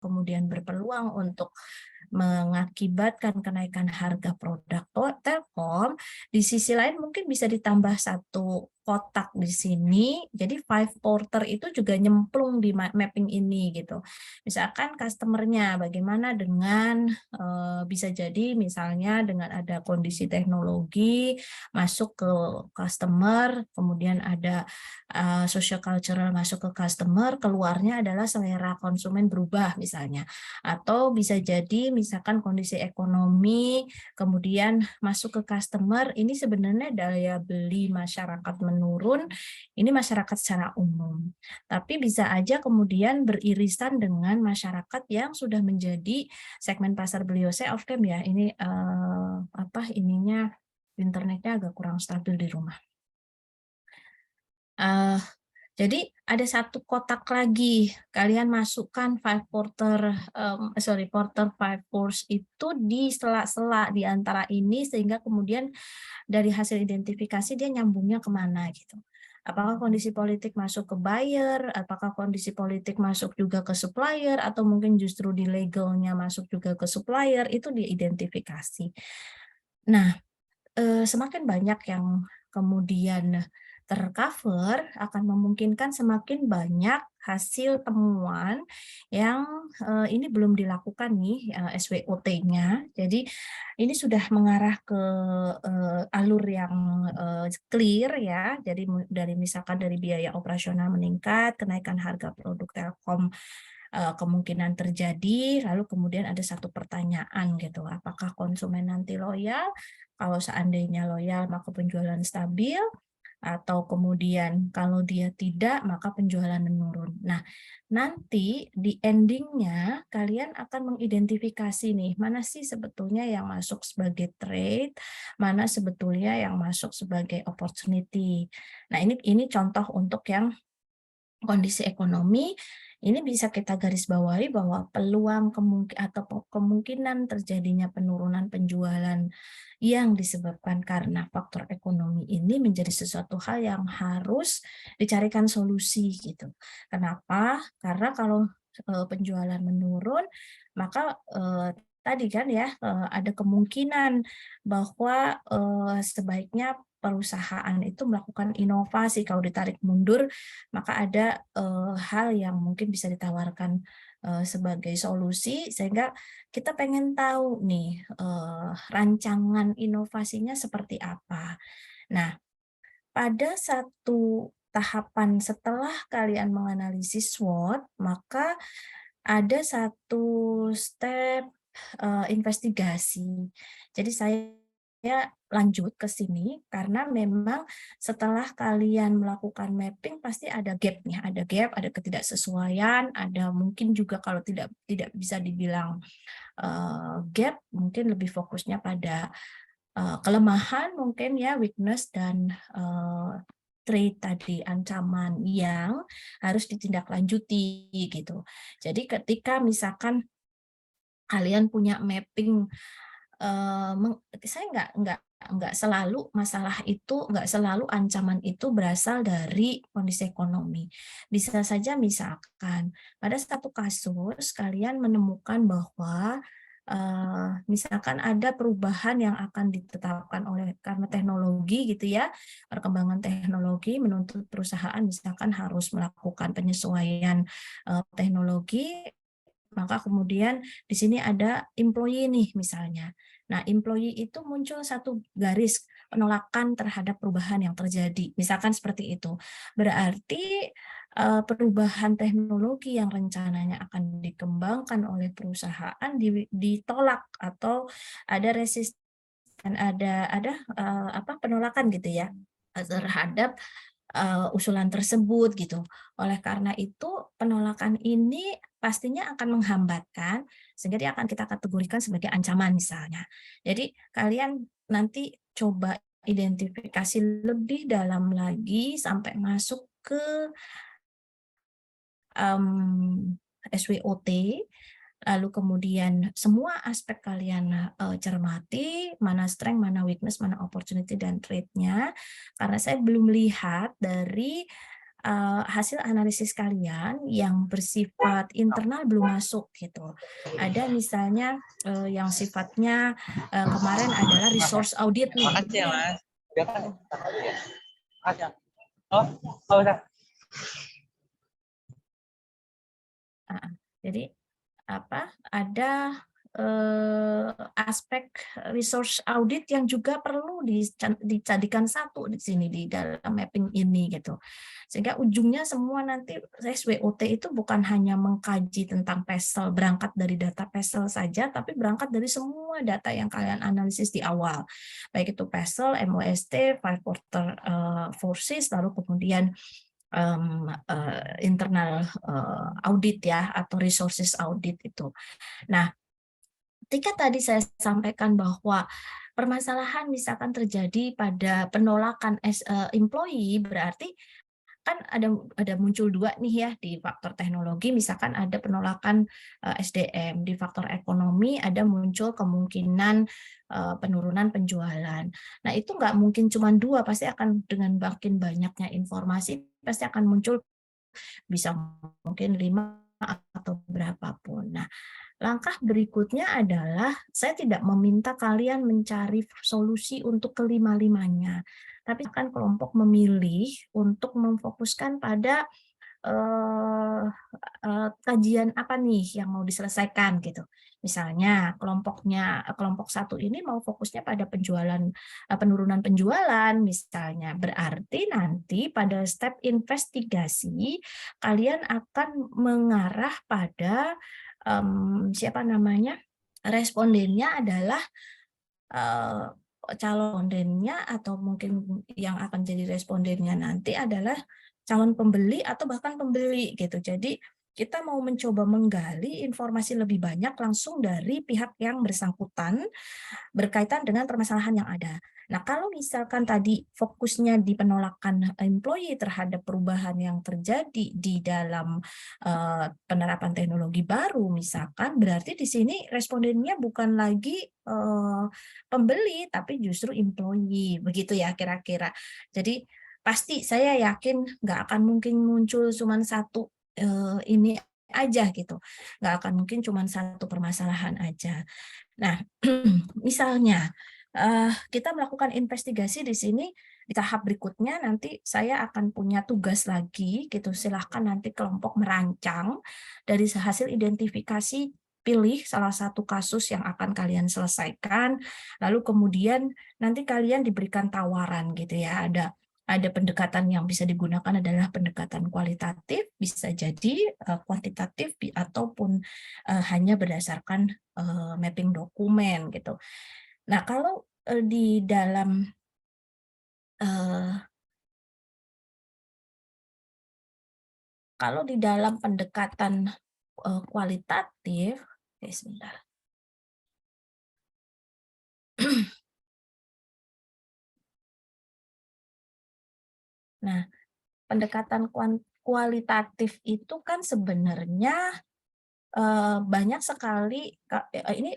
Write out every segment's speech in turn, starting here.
kemudian berpeluang untuk mengakibatkan kenaikan harga produk Telkom, di sisi lain mungkin bisa ditambah satu kotak di sini. Jadi five porter itu juga nyemplung di mapping ini gitu. Misalkan customer-nya bagaimana dengan bisa jadi misalnya dengan ada kondisi teknologi masuk ke customer, kemudian ada social cultural masuk ke customer, keluarnya adalah selera konsumen berubah misalnya. Atau bisa jadi misalkan kondisi ekonomi, kemudian masuk ke customer, ini sebenarnya daya beli masyarakat menurun, ini masyarakat secara umum. Tapi bisa aja kemudian beririsan dengan masyarakat yang sudah menjadi segmen pasar beliau. Saya off cam ya, ini internetnya agak kurang stabil di rumah. Jadi ada satu kotak lagi, kalian masukkan porter five force itu di sela-sela di antara ini, sehingga kemudian dari hasil identifikasi dia nyambungnya kemana gitu. Apakah kondisi politik masuk ke buyer, apakah kondisi politik masuk juga ke supplier, atau mungkin justru di legalnya masuk juga ke supplier, itu diidentifikasi. Nah, semakin banyak yang kemudian tercover akan memungkinkan semakin banyak hasil temuan yang ini belum dilakukan nih SWOT-nya. Jadi ini sudah mengarah ke alur yang clear ya. Jadi dari misalkan dari biaya operasional meningkat, kenaikan harga produk Telkom kemungkinan terjadi, lalu kemudian ada satu pertanyaan gitu, apakah konsumen nanti loyal? Kalau seandainya loyal, maka penjualan stabil, atau kemudian kalau dia tidak, maka penjualan menurun. Nah, nanti di endingnya kalian akan mengidentifikasi nih, mana sih sebetulnya yang masuk sebagai trade, mana sebetulnya yang masuk sebagai opportunity. Nah, ini contoh untuk yang kondisi ekonomi. Ini bisa kita garis bawahi bahwa peluang kemungkinan terjadinya penurunan penjualan yang disebabkan karena faktor ekonomi ini menjadi sesuatu hal yang harus dicarikan solusi gitu. Kenapa? Karena kalau penjualan menurun, maka tadi kan ya ada kemungkinan bahwa sebaiknya perusahaan itu melakukan inovasi. Kalau ditarik mundur, maka ada hal yang mungkin bisa ditawarkan sebagai solusi, sehingga kita pengen tahu nih rancangan inovasinya seperti apa. Nah, pada satu tahapan setelah kalian menganalisis SWOT, maka ada satu step investigasi. Jadi saya lanjut ke sini karena memang setelah kalian melakukan mapping pasti ada gap-nya, ada gap, ada ketidaksesuaian, ada mungkin juga kalau tidak bisa dibilang gap, mungkin lebih fokusnya pada kelemahan mungkin ya, weakness dan trait tadi, ancaman yang harus ditindaklanjuti gitu. Jadi ketika misalkan kalian punya mapping, saya nggak selalu masalah itu, nggak selalu ancaman itu berasal dari kondisi ekonomi. Bisa saja misalkan pada satu kasus kalian menemukan bahwa misalkan ada perubahan yang akan ditetapkan oleh karena teknologi gitu ya, perkembangan teknologi menuntut perusahaan misalkan harus melakukan penyesuaian teknologi, maka kemudian di sini ada employee nih misalnya. Nah, employee itu muncul satu garis penolakan terhadap perubahan yang terjadi. Misalkan seperti itu. Berarti perubahan teknologi yang rencananya akan dikembangkan oleh perusahaan ditolak atau ada resisten, ada penolakan gitu ya terhadap usulan tersebut gitu. Oleh karena itu penolakan ini pastinya akan menghambatkan sehingga dia akan kita kategorikan sebagai ancaman misalnya. Jadi kalian nanti coba identifikasi lebih dalam lagi sampai masuk ke SWOT, lalu kemudian semua aspek kalian cermati, mana strength, mana weakness, mana opportunity dan trade-nya. Karena saya belum lihat dari hasil analisis kalian yang bersifat internal belum masuk gitu. Ada misalnya yang sifatnya kemarin adalah resource audit nih. Makasih ya Mas. Udah kan? Makasih. Oh, udah. Jadi apa? Ada aspek resource audit yang juga perlu dijadikan satu di sini di dalam mapping ini gitu. Sehingga ujungnya semua nanti SWOT itu bukan hanya mengkaji tentang PESEL, berangkat dari data PESEL saja, tapi berangkat dari semua data yang kalian analisis di awal. Baik itu PESEL, MOST, five quarter forces, lalu kemudian internal audit ya, atau resources audit itu. Nah, ketika tadi saya sampaikan bahwa permasalahan misalkan terjadi pada penolakan employee, berarti kan ada muncul dua nih ya di faktor teknologi, misalkan ada penolakan SDM, di faktor ekonomi ada muncul kemungkinan penurunan penjualan. Nah itu nggak mungkin cuma dua, pasti akan dengan makin banyaknya informasi pasti akan muncul, bisa mungkin 5 atau berapapun. Nah, langkah berikutnya adalah saya tidak meminta kalian mencari solusi untuk kelima-limanya, tapi akan kelompok memilih untuk memfokuskan pada kajian apa nih yang mau diselesaikan gitu. Misalnya kelompok satu ini mau fokusnya pada penurunan penjualan misalnya. Berarti nanti pada step investigasi kalian akan mengarah pada siapa namanya? Respondennya adalah calon respondennya, atau mungkin yang akan jadi respondennya nanti adalah calon pembeli atau bahkan pembeli gitu. Jadi kita mau mencoba menggali informasi lebih banyak langsung dari pihak yang bersangkutan berkaitan dengan permasalahan yang ada. Nah, kalau misalkan tadi fokusnya di penolakan employee terhadap perubahan yang terjadi di dalam penerapan teknologi baru, misalkan, berarti di sini respondennya bukan lagi pembeli, tapi justru employee, begitu ya kira-kira. Jadi pasti saya yakin nggak akan mungkin muncul cuma satu ini aja gitu, nggak akan mungkin cuma satu permasalahan aja. Nah, misalnya kita melakukan investigasi di sini, di tahap berikutnya nanti saya akan punya tugas lagi gitu. Silahkan nanti kelompok merancang dari hasil identifikasi, pilih salah satu kasus yang akan kalian selesaikan, lalu kemudian nanti kalian diberikan tawaran gitu ya. Ada pendekatan yang bisa digunakan adalah pendekatan kualitatif, bisa jadi kuantitatif, ataupun hanya berdasarkan mapping dokumen gitu. Nah, kalau di dalam pendekatan kualitatif, oke, sebentar. Nah, pendekatan kualitatif itu kan sebenarnya banyak sekali,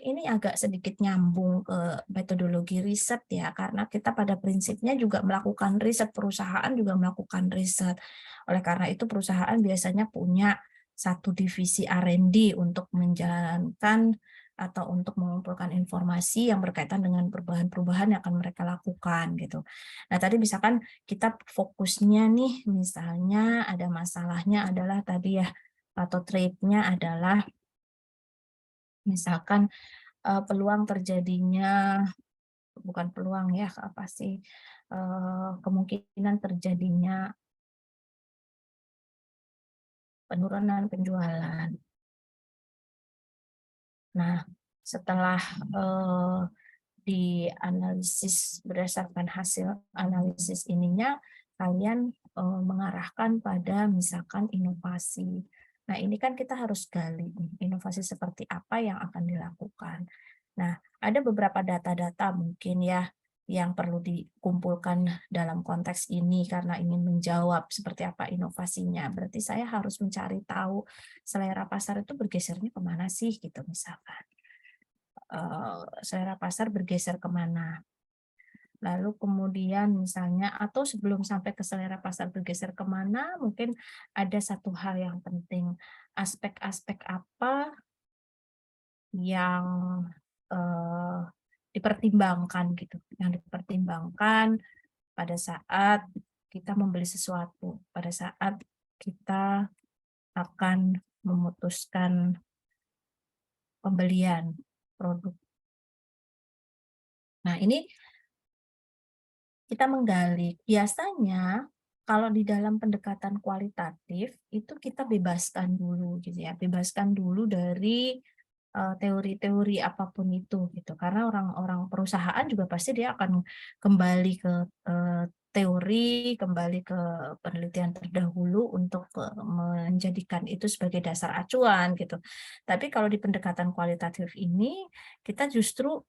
ini agak sedikit nyambung ke metodologi riset ya, karena kita pada prinsipnya juga melakukan riset, perusahaan juga melakukan riset. Oleh karena itu perusahaan biasanya punya satu divisi R&D untuk menjalankan atau untuk mengumpulkan informasi yang berkaitan dengan perubahan-perubahan yang akan mereka lakukan gitu. Nah tadi misalkan kita fokusnya nih, misalnya ada masalahnya adalah tadi ya, atau trade-nya adalah misalkan peluang terjadinya, bukan peluang ya, apa sih, kemungkinan terjadinya penurunan penjualan. Nah, setelah dianalisis berdasarkan hasil analisis ininya, kalian mengarahkan pada misalkan inovasi. Nah, ini kan kita harus gali inovasi seperti apa yang akan dilakukan. Nah, ada beberapa data-data mungkin ya yang perlu dikumpulkan dalam konteks ini karena ingin menjawab seperti apa inovasinya. Berarti saya harus mencari tahu selera pasar itu bergesernya kemana sih gitu misalkan. Selera pasar bergeser kemana. lalu kemudian misalnya atau sebelum sampai ke selera pasar bergeser kemana, mungkin ada satu hal yang penting, aspek-aspek apa yang, eee, dipertimbangkan gitu, yang dipertimbangkan pada saat kita membeli sesuatu, pada saat kita akan memutuskan pembelian produk. Nah, ini kita menggali. Biasanya kalau di dalam pendekatan kualitatif itu kita bebaskan dulu gitu ya, bebaskan dulu dari teori-teori apapun itu gitu. Karena orang-orang perusahaan juga pasti dia akan kembali ke teori, kembali ke penelitian terdahulu untuk menjadikan itu sebagai dasar acuan gitu. Tapi kalau di pendekatan kualitatif ini kita justru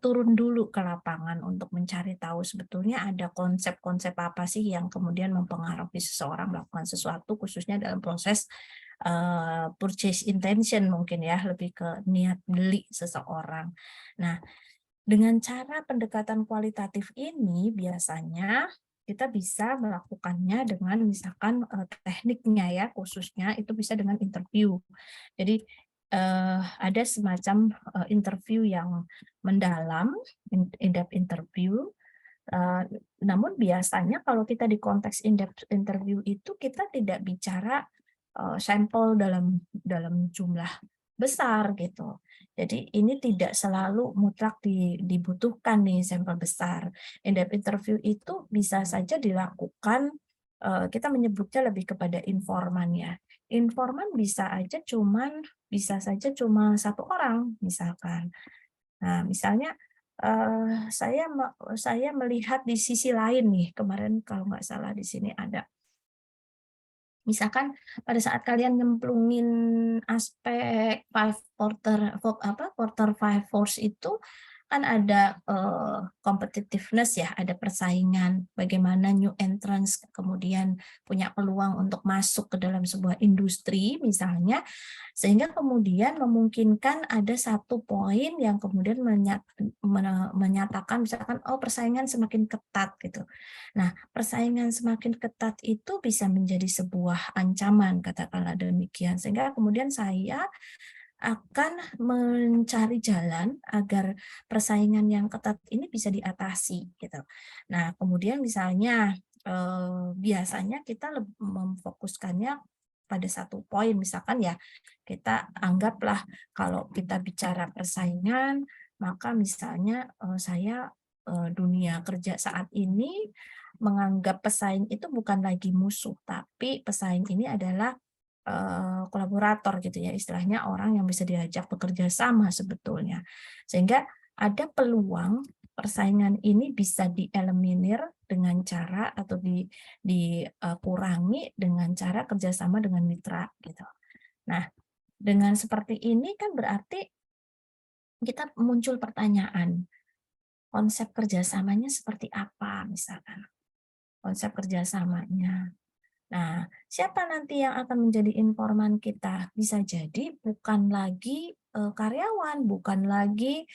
turun dulu ke lapangan untuk mencari tahu sebetulnya ada konsep-konsep apa sih yang kemudian mempengaruhi seseorang melakukan sesuatu khususnya dalam proses purchase intention mungkin ya, lebih ke niat beli seseorang. Nah, dengan cara pendekatan kualitatif ini biasanya kita bisa melakukannya dengan misalkan, tekniknya ya, khususnya itu bisa dengan interview. Jadi, ada semacam, interview yang mendalam, in-depth interview, namun biasanya kalau kita di konteks in-depth interview itu kita tidak bicara sampel dalam dalam jumlah besar gitu. Jadi ini tidak selalu mutlak dibutuhkan nih sampel besar. In-depth interview itu bisa saja dilakukan, kita menyebutnya lebih kepada informan ya. Informan bisa saja cuma satu orang misalkan. Nah misalnya, saya melihat di sisi lain nih, kemarin kalau nggak salah di sini ada misalkan pada saat kalian nyemplungin aspek quarter five force itu kan ada, competitiveness ya, ada persaingan, bagaimana new entrants kemudian punya peluang untuk masuk ke dalam sebuah industri misalnya, sehingga kemudian memungkinkan ada satu poin yang kemudian menyatakan misalkan, "Oh persaingan semakin ketat," gitu. Nah, persaingan semakin ketat itu bisa menjadi sebuah ancaman, katakanlah demikian. Sehingga kemudian saya akan mencari jalan agar persaingan yang ketat ini bisa diatasi, gitu. Nah, kemudian misalnya, biasanya kita memfokuskannya pada satu poin, misalkan ya, kita anggaplah kalau kita bicara persaingan, maka misalnya, saya, dunia kerja saat ini menganggap pesaing itu bukan lagi musuh, tapi pesaing ini adalah kolaborator gitu ya, istilahnya orang yang bisa diajak bekerja sama sebetulnya. Sehingga ada peluang persaingan ini bisa dieliminir dengan cara atau dikurangi dengan cara kerjasama dengan mitra gitu. Nah, dengan seperti ini kan berarti kita muncul pertanyaan, konsep kerjasamanya seperti apa misalkan, konsep kerjasamanya. Nah, siapa nanti yang akan menjadi informan kita? Bisa jadi bukan lagi, karyawan, bukan lagi,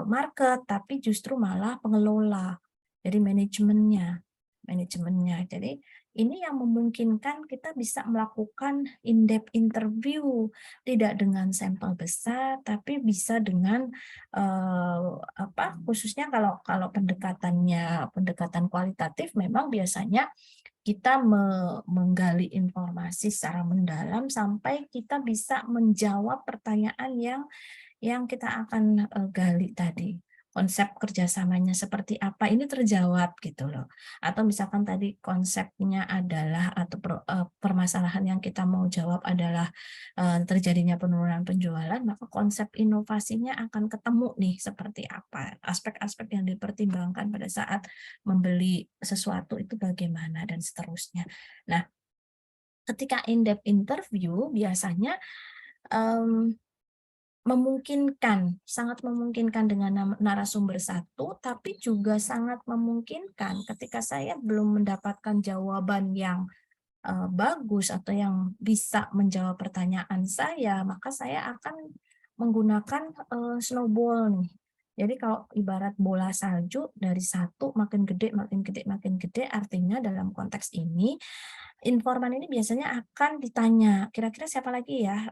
market, tapi justru malah pengelola, jadi manajemennya. Jadi ini yang memungkinkan kita bisa melakukan in-depth interview, tidak dengan sampel besar, tapi bisa dengan, khususnya kalau kalau pendekatan kualitatif memang biasanya kita menggali informasi secara mendalam sampai kita bisa menjawab pertanyaan yang kita akan, gali tadi. Konsep kerjasamanya seperti apa, ini terjawab gitu loh. Atau misalkan tadi konsepnya adalah atau permasalahan yang kita mau jawab adalah, terjadinya penurunan penjualan, maka konsep inovasinya akan ketemu nih seperti apa, aspek-aspek yang dipertimbangkan pada saat membeli sesuatu itu bagaimana dan seterusnya. Nah, ketika in-depth interview biasanya, mmm memungkinkan, sangat memungkinkan dengan narasumber satu, tapi juga sangat memungkinkan ketika saya belum mendapatkan jawaban yang, bagus atau yang bisa menjawab pertanyaan saya, maka saya akan menggunakan, snowball nih. Jadi kalau ibarat bola salju dari satu makin gede, makin gede, makin gede, artinya dalam konteks ini, informan ini biasanya akan ditanya, kira-kira siapa lagi ya,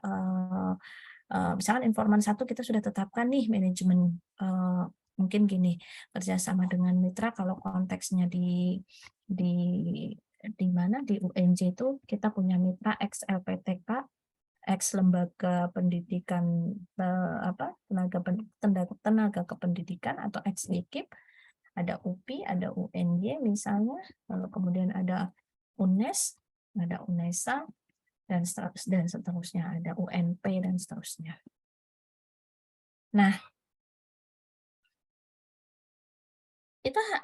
misalkan informan satu kita sudah tetapkan nih manajemen, mungkin gini, kerjasama dengan mitra kalau konteksnya di di mana, di UNJ itu kita punya mitra ex LPTK, ex lembaga pendidikan, tenaga kependidikan atau ex LIKIP, ada UPI, ada UNY misalnya, lalu kemudian ada UNES, ada UNESA, dan seterusnya, ada UNP dan seterusnya. Nah,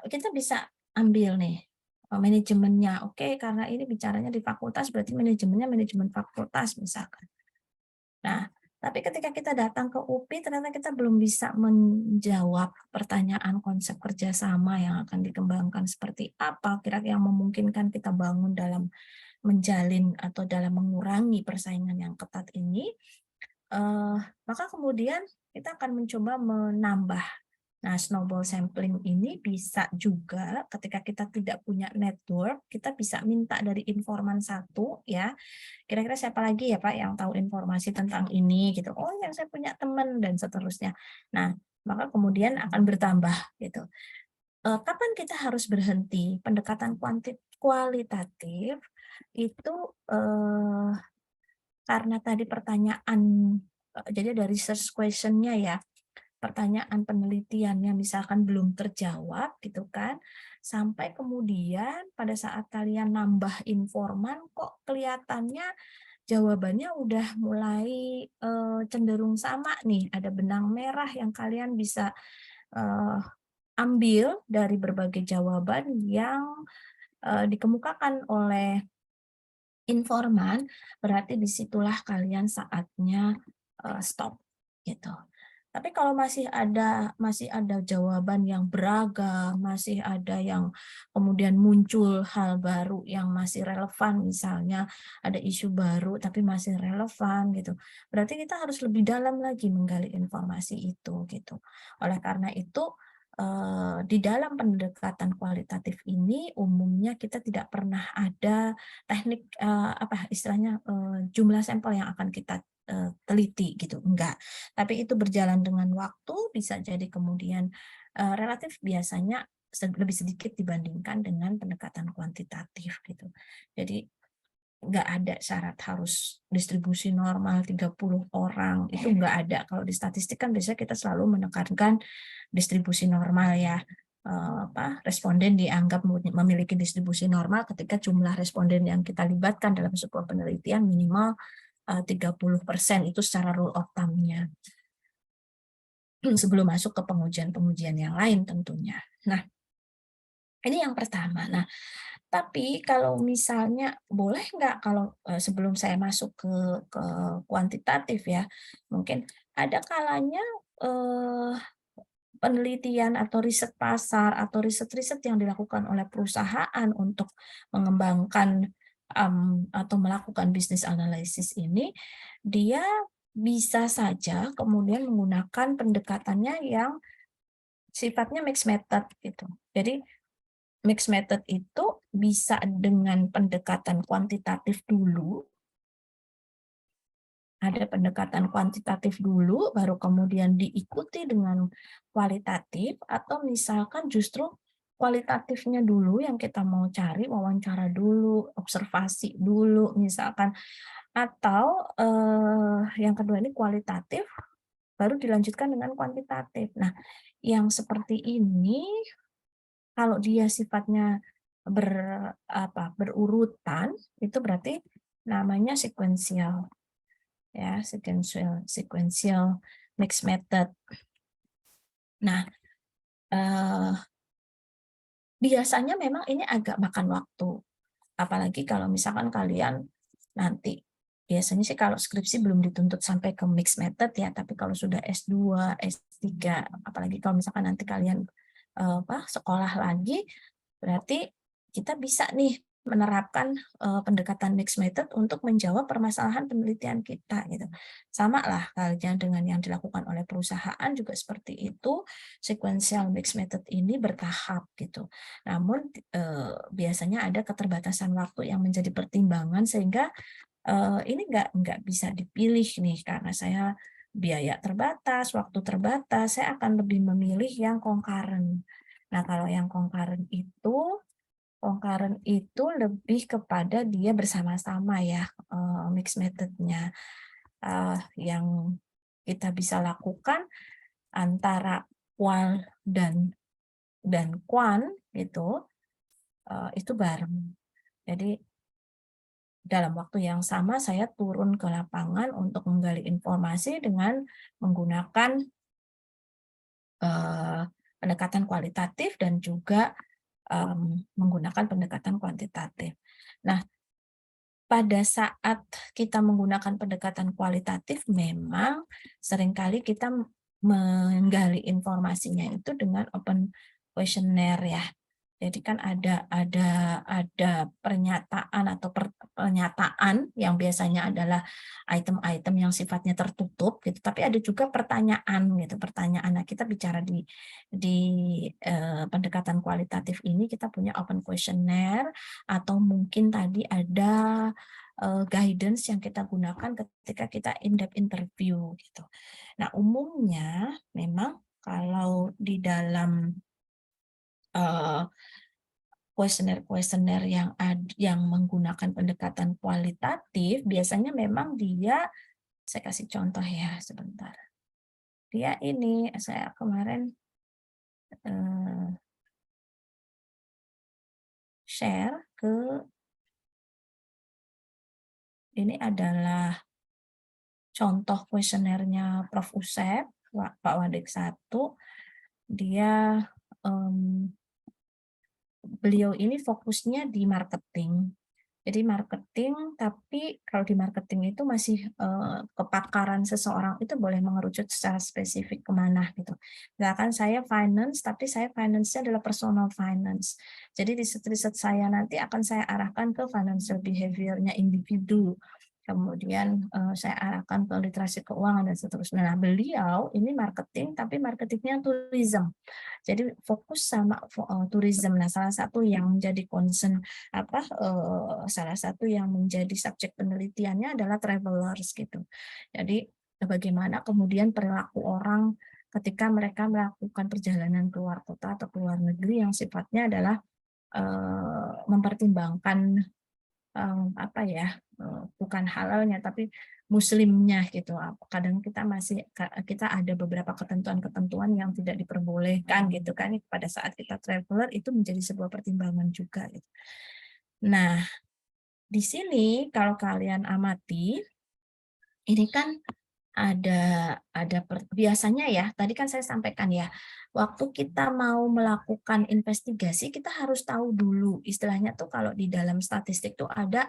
kita bisa ambil nih manajemennya. Oke, karena ini bicaranya di fakultas berarti manajemennya manajemen fakultas misalkan. Nah, tapi ketika kita datang ke UPI ternyata kita belum bisa menjawab pertanyaan konsep kerjasama yang akan dikembangkan seperti apa, kira-kira yang memungkinkan kita bangun dalam menjalin atau dalam mengurangi persaingan yang ketat ini, maka kemudian kita akan mencoba menambah. Nah, snowball sampling ini bisa juga ketika kita tidak punya network, kita bisa minta dari informan satu ya, kira-kira siapa lagi ya Pak yang tahu informasi tentang ini gitu. Oh yang saya punya teman dan seterusnya. Nah, maka kemudian akan bertambah gitu. Kapan kita harus berhenti? Pendekatan kualitatif itu karena tadi pertanyaan, jadi dari research question-nya ya, pertanyaan penelitiannya misalkan belum terjawab gitu kan, sampai kemudian pada saat kalian nambah informan kok kelihatannya jawabannya udah mulai cenderung sama nih, ada benang merah yang kalian bisa eh, ambil dari berbagai jawaban yang dikemukakan oleh informan, berarti disitulah kalian saatnya stop gitu. Tapi kalau masih ada jawaban yang beragam, masih ada yang kemudian muncul hal baru yang masih relevan, misalnya ada isu baru tapi masih relevan gitu. Berarti kita harus lebih dalam lagi menggali informasi itu gitu. Oleh karena itu di dalam pendekatan kualitatif ini umumnya kita tidak pernah ada teknik apa istilahnya jumlah sampel yang akan kita teliti gitu, enggak. Tapi itu berjalan dengan waktu, bisa jadi kemudian relatif biasanya lebih sedikit dibandingkan dengan pendekatan kuantitatif gitu. Jadi nggak ada syarat harus distribusi normal 30 orang, itu nggak ada. Kalau di statistik kan biasanya kita selalu menekankan distribusi normal ya. Responden dianggap memiliki distribusi normal ketika jumlah responden yang kita libatkan dalam sebuah penelitian minimal 30% itu secara rule of thumb-nya. Sebelum masuk ke pengujian-pengujian yang lain tentunya. Nah, ini yang pertama. Nah, tapi kalau misalnya boleh nggak kalau sebelum saya masuk ke kuantitatif ya, mungkin ada kalanya penelitian atau riset pasar atau riset-riset yang dilakukan oleh perusahaan untuk mengembangkan atau melakukan bisnis analisis ini, dia bisa saja kemudian menggunakan pendekatannya yang sifatnya mixed method gitu. Jadi mixed method itu bisa dengan pendekatan kuantitatif dulu, ada pendekatan kuantitatif dulu, baru kemudian diikuti dengan kualitatif, atau misalkan justru kualitatifnya dulu yang kita mau cari, wawancara dulu, observasi dulu misalkan, atau yang kedua ini kualitatif, baru dilanjutkan dengan kuantitatif. Nah, yang seperti ini kalau dia sifatnya berurutan, itu berarti namanya sequential ya, sequential mixed method. Nah, biasanya memang ini agak makan waktu. Apalagi kalau misalkan kalian nanti biasanya sih kalau skripsi belum dituntut sampai ke mixed method ya, tapi kalau sudah S2, S3, apalagi kalau misalkan nanti kalian sekolah lagi, berarti kita bisa nih menerapkan pendekatan mixed method untuk menjawab permasalahan penelitian kita gitu. Sama lah halnya dengan yang dilakukan oleh perusahaan juga seperti itu, sequential mixed method ini bertahap gitu. Namun biasanya ada keterbatasan waktu yang menjadi pertimbangan sehingga ini nggak bisa dipilih nih karena saya biaya terbatas, waktu terbatas, saya akan lebih memilih yang concurrent. Nah, kalau yang concurrent itu lebih kepada dia bersama-sama ya, mix methodnya, yang kita bisa lakukan antara qual dan quant gitu, itu bareng. Jadi dalam waktu yang sama saya turun ke lapangan untuk menggali informasi dengan menggunakan pendekatan kualitatif dan juga menggunakan pendekatan kuantitatif. Nah, pada saat kita menggunakan pendekatan kualitatif, memang seringkali kita menggali informasinya itu dengan open questionnaire ya. Jadi kan ada pernyataan atau pernyataan yang biasanya adalah item-item yang sifatnya tertutup gitu, tapi ada juga pertanyaan gitu, pertanyaan. Nah, kita bicara di pendekatan kualitatif ini kita punya open questionnaire atau mungkin tadi ada guidance yang kita gunakan ketika kita in-depth interview gitu. Nah, umumnya memang kalau di dalam kuesioner-kuesioner yang menggunakan pendekatan kualitatif, biasanya memang dia, saya kasih contoh ya sebentar. Dia ini, saya kemarin share ke, ini adalah contoh kuesionernya Prof. Usep, Pak Wadik 1. Dia, beliau ini fokusnya di marketing. Jadi marketing, tapi kalau di marketing itu masih kepakaran seseorang itu boleh mengerucut secara spesifik kemana gitu. Misalkan saya finance, tapi saya finance-nya adalah personal finance. Jadi riset-riset saya nanti akan saya arahkan ke financial behavior-nya individu. Kemudian saya arahkan ke literasi keuangan dan seterusnya. Nah, beliau ini marketing, tapi marketingnya tourism. Jadi fokus sama tourism. Nah, salah satu yang menjadi concern salah satu yang menjadi subjek penelitiannya adalah travelers gitu. Jadi bagaimana kemudian perilaku orang ketika mereka melakukan perjalanan ke luar kota atau ke luar negeri yang sifatnya adalah mempertimbangkan bukan halalnya tapi muslimnya gitu. Kadang kita ada beberapa ketentuan-ketentuan yang tidak diperbolehkan gitu kan pada saat kita traveler, itu menjadi sebuah pertimbangan juga gitu. Nah, di sini kalau kalian amati, ini kan biasanya ya, tadi kan saya sampaikan ya, waktu kita mau melakukan investigasi, kita harus tahu dulu, istilahnya tuh kalau di dalam statistik tuh ada,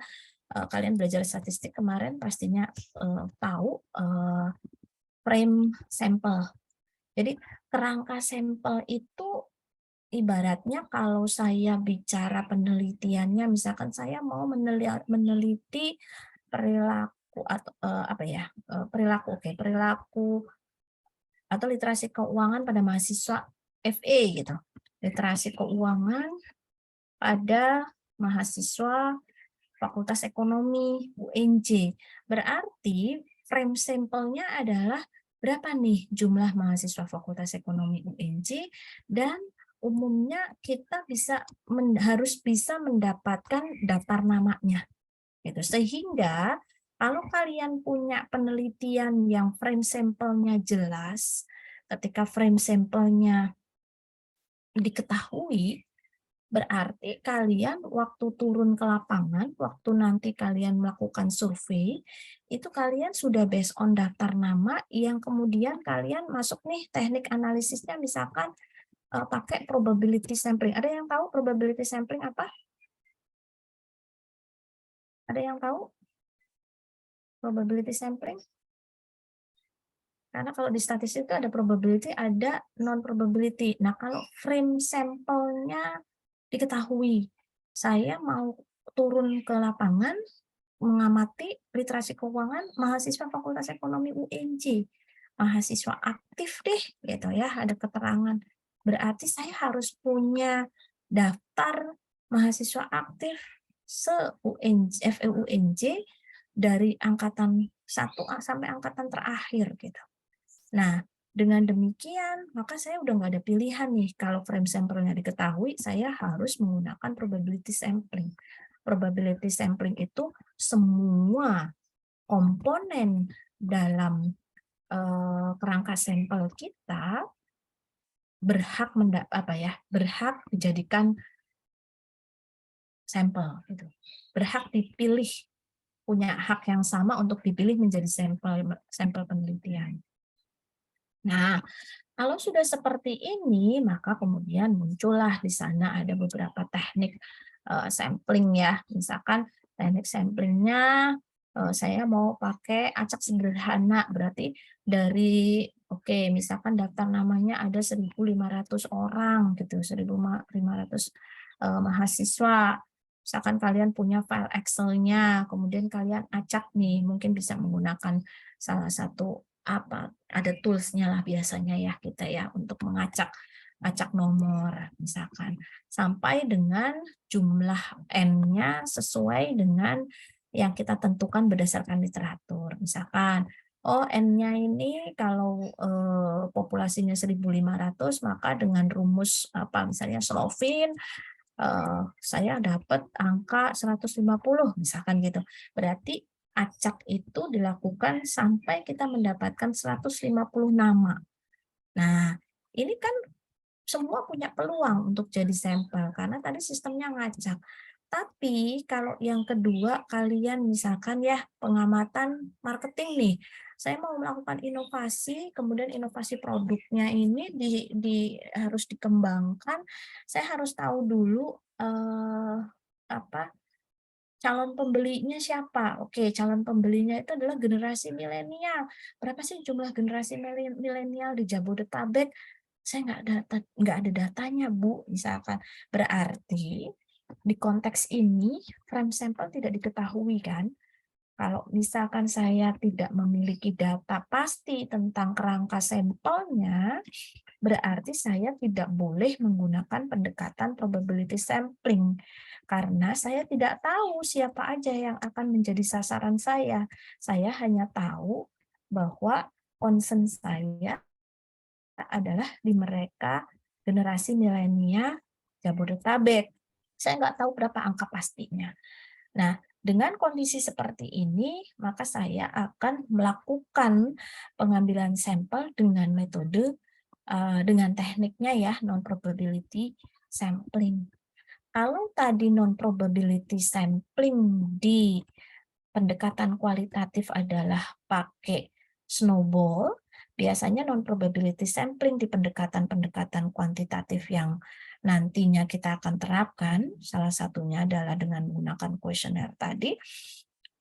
kalian belajar statistik kemarin pastinya tahu frame sampel. Jadi kerangka sampel itu ibaratnya kalau saya bicara penelitiannya, misalkan saya mau meneliti perilaku atau perilaku atau literasi keuangan pada mahasiswa FE gitu. Literasi keuangan pada mahasiswa Fakultas Ekonomi UNJ. Berarti frame sampelnya adalah berapa nih jumlah mahasiswa Fakultas Ekonomi UNJ, dan umumnya kita harus bisa mendapatkan daftar namanya. Gitu. Sehingga kalau kalian punya penelitian yang frame sampelnya jelas, ketika frame sampelnya diketahui, berarti kalian waktu turun ke lapangan, waktu nanti kalian melakukan survei, itu kalian sudah based on daftar nama yang kemudian kalian masuk nih teknik analisisnya misalkan pakai probability sampling. Ada yang tahu probability sampling apa? Ada yang tahu probability sampling? Karena kalau di statistik itu ada probability, ada non-probability. Nah, kalau frame sampelnya diketahui, saya mau turun ke lapangan, mengamati literasi keuangan mahasiswa Fakultas Ekonomi UNJ. Mahasiswa aktif deh, gitu ya, ada keterangan. Berarti saya harus punya daftar mahasiswa aktif se-UNJ, FEUNJ dari angkatan 1A sampai angkatan terakhir gitu. Nah, dengan demikian, maka saya udah nggak ada pilihan nih. Kalau frame sampelnya diketahui, saya harus menggunakan probability sampling. Probability sampling itu semua komponen dalam kerangka sampel kita berhak dijadikan sampel gitu. Berhak dipilih, punya hak yang sama untuk dipilih menjadi sampel penelitian. Nah, kalau sudah seperti ini, maka kemudian muncullah di sana ada beberapa teknik sampling ya. Misalkan teknik samplingnya saya mau pakai acak sederhana, berarti dari misalkan daftar namanya ada 1.500 orang gitu, 1.500 mahasiswa. Misalkan kalian punya file Excel-nya, kemudian kalian acak nih, mungkin bisa menggunakan salah satu ada tools-nya lah biasanya ya kita ya untuk mengacak nomor misalkan sampai dengan jumlah n-nya sesuai dengan yang kita tentukan berdasarkan literatur. Misalkan n-nya ini kalau populasinya 1.500 maka dengan rumus misalnya Slovin saya dapat angka 150 misalkan gitu. Berarti acak itu dilakukan sampai kita mendapatkan 150 nama. Nah, ini kan semua punya peluang untuk jadi sampel karena tadi sistemnya ngacak. Tapi kalau yang kedua kalian misalkan ya pengamatan marketing nih, saya mau melakukan inovasi, kemudian inovasi produknya ini harus dikembangkan, saya harus tahu dulu apa calon pembelinya siapa? Oke, calon pembelinya itu adalah generasi milenial. Berapa sih jumlah generasi milenial di Jabodetabek? Saya nggak ada datanya, Bu, misalkan. Berarti di konteks ini frame sampel tidak diketahui kan? Kalau misalkan saya tidak memiliki data pasti tentang kerangka sampelnya, berarti saya tidak boleh menggunakan pendekatan probability sampling karena saya tidak tahu siapa aja yang akan menjadi sasaran saya. Saya hanya tahu bahwa concern saya adalah di mereka generasi milenial Jabodetabek. Saya nggak tahu berapa angka pastinya. Nah, dengan kondisi seperti ini, maka saya akan melakukan pengambilan sampel dengan metode dengan tekniknya ya non-probability sampling. Kalau tadi non-probability sampling di pendekatan kualitatif adalah pakai snowball, biasanya non-probability sampling di pendekatan-pendekatan kuantitatif yang nantinya kita akan terapkan, salah satunya adalah dengan menggunakan kuesioner tadi,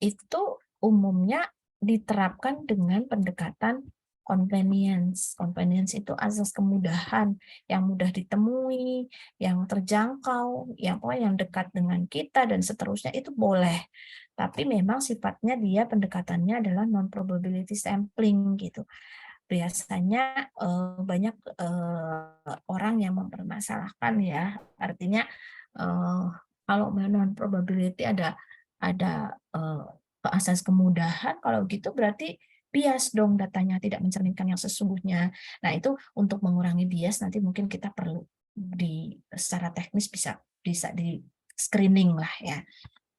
itu umumnya diterapkan dengan pendekatan convenience. Convenience itu asas kemudahan, yang mudah ditemui, yang terjangkau, yang dekat dengan kita, dan seterusnya itu boleh. Tapi memang sifatnya dia pendekatannya adalah non-probability sampling gitu. Biasanya banyak orang yang mempermasalahkan ya, artinya kalau non-probability ada asas kemudahan, kalau gitu berarti bias dong datanya, tidak mencerminkan yang sesungguhnya. Nah, itu untuk mengurangi bias nanti mungkin kita perlu secara teknis bisa di screening lah ya.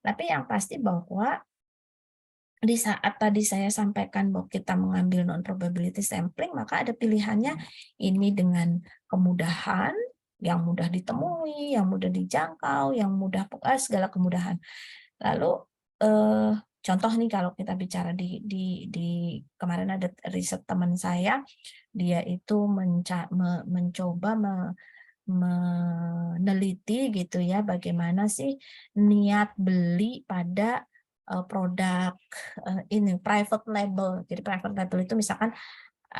Tapi yang pasti bahwa di saat tadi saya sampaikan bahwa kita mengambil non-probability sampling, maka ada pilihannya ini dengan kemudahan, yang mudah ditemui, yang mudah dijangkau, yang mudah segala kemudahan. Lalu contoh nih kalau kita bicara di kemarin ada riset teman saya, dia itu mencoba meneliti gitu ya bagaimana sih niat beli pada produk ini private label. Jadi private label itu misalkan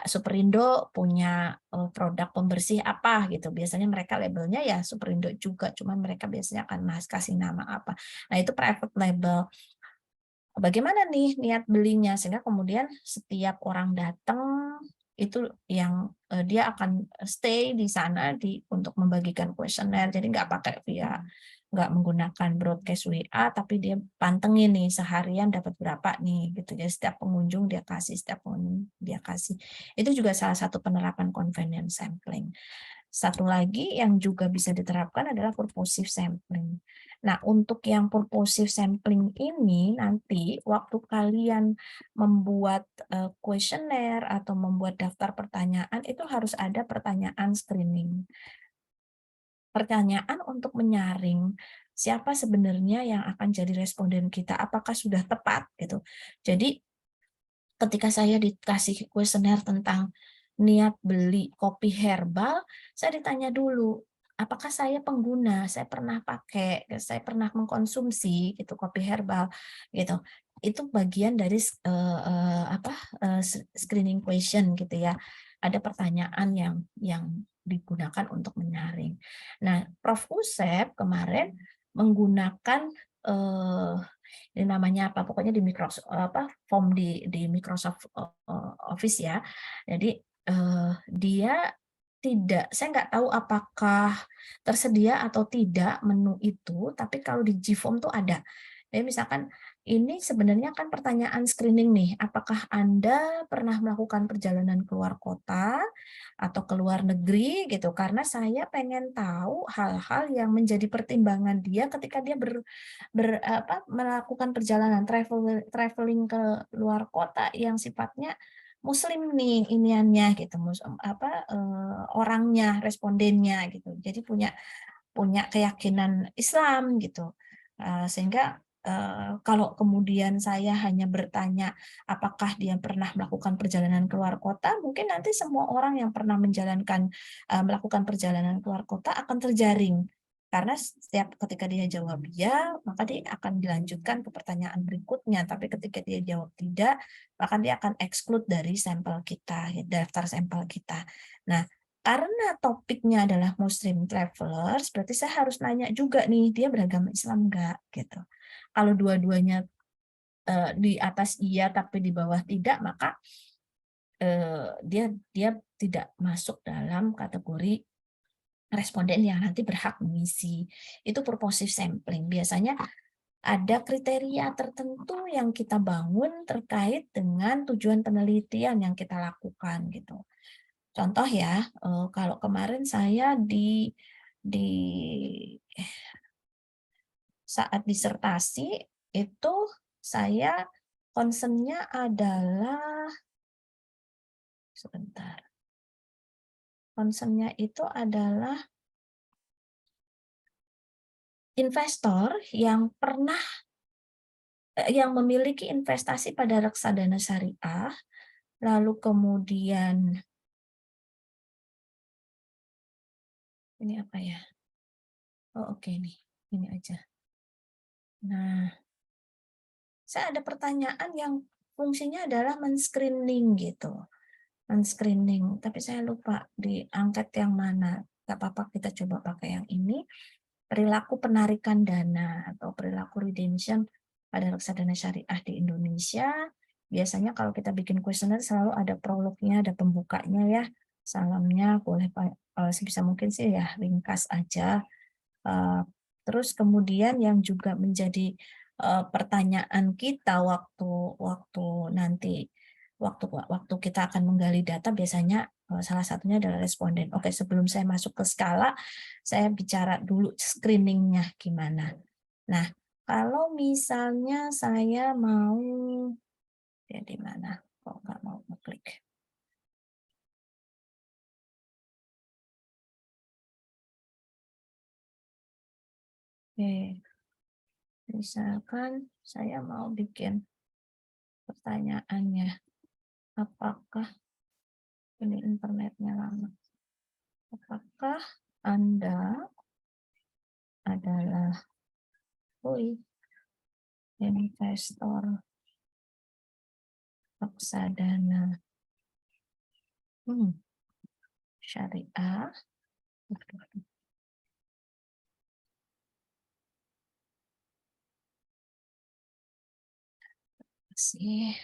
Superindo punya produk pembersih apa gitu. Biasanya mereka labelnya ya Superindo juga, cuman mereka biasanya akan kasih nama apa. Nah, itu private label. Bagaimana nih niat belinya sehingga kemudian setiap orang datang itu yang dia akan stay di sana untuk membagikan kuesioner. Jadi nggak menggunakan broadcast WA, tapi dia pantengin nih seharian dapat berapa nih gitu. Jadi setiap pengunjung dia kasih, setiap pengunjung dia kasih. Itu juga salah satu penerapan convenience sampling. Satu lagi yang juga bisa diterapkan adalah purposive sampling. Nah, untuk yang purposive sampling ini nanti waktu kalian membuat kuesioner atau membuat daftar pertanyaan itu harus ada pertanyaan screening. Pertanyaan untuk menyaring siapa sebenarnya yang akan jadi responden kita, apakah sudah tepat gitu. Jadi ketika saya dikasih kuesioner tentang niat beli kopi herbal, saya ditanya dulu, apakah saya pengguna, saya pernah pakai, saya pernah mengkonsumsi gitu kopi herbal gitu. Itu bagian dari screening question gitu ya. Ada pertanyaan yang digunakan untuk menyaring. Nah, Prof. Usep kemarin menggunakan ini namanya apa? Pokoknya di Microsoft form di Microsoft Office ya. Jadi dia saya nggak tahu apakah tersedia atau tidak menu itu, tapi kalau di Gform tuh ada. Jadi misalkan ini sebenarnya kan pertanyaan screening nih, apakah Anda pernah melakukan perjalanan keluar kota atau ke luar negeri gitu, karena saya pengen tahu hal-hal yang menjadi pertimbangan dia ketika dia melakukan perjalanan traveling ke luar kota yang sifatnya Muslim nih iniannya gitu, orangnya, respondennya gitu. Jadi punya punya keyakinan Islam gitu. Sehingga kalau kemudian saya hanya bertanya apakah dia pernah melakukan perjalanan keluar kota, mungkin nanti semua orang yang pernah melakukan perjalanan keluar kota akan terjaring. Karena setiap ketika dia jawab ya, maka dia akan dilanjutkan ke pertanyaan berikutnya. Tapi ketika dia jawab tidak, maka dia akan exclude dari sampel kita, daftar sampel kita. Nah, karena topiknya adalah Muslim travelers, berarti saya harus nanya juga nih, dia beragama Islam enggak? Gitu. Kalau dua-duanya di atas iya tapi di bawah tidak, maka dia dia tidak masuk dalam kategori responden yang nanti berhak mengisi. Itu purposive sampling. Biasanya ada kriteria tertentu yang kita bangun terkait dengan tujuan penelitian yang kita lakukan gitu. Contoh ya, kalau kemarin saya di saat disertasi itu saya concern-nya adalah sebentar. Concern-nya itu adalah investor yang memiliki investasi pada reksadana syariah, lalu kemudian ini apa ya? Oh, oke nih, ini aja. Nah, saya ada pertanyaan yang fungsinya adalah men-screening gitu. Men-screening, tapi saya lupa di angket yang mana. Gak apa-apa, kita coba pakai yang ini. Perilaku penarikan dana atau perilaku redemption pada reksadana syariah di Indonesia. Biasanya kalau kita bikin kuesioner selalu ada prolognya, ada pembukanya ya. Salamnya boleh sebisa mungkin sih ya ringkas aja. Terus kemudian yang juga menjadi pertanyaan kita waktu nanti waktu kita akan menggali data biasanya salah satunya adalah responden. Oke, sebelum saya masuk ke skala, saya bicara dulu screeningnya gimana. Nah, kalau misalnya saya mau ya di mana? Kok nggak mau ngeklik? Oke, misalkan saya mau bikin pertanyaannya, apakah ini internetnya lama? Apakah Anda adalah investor reksadana Hmm, syariah. Sih.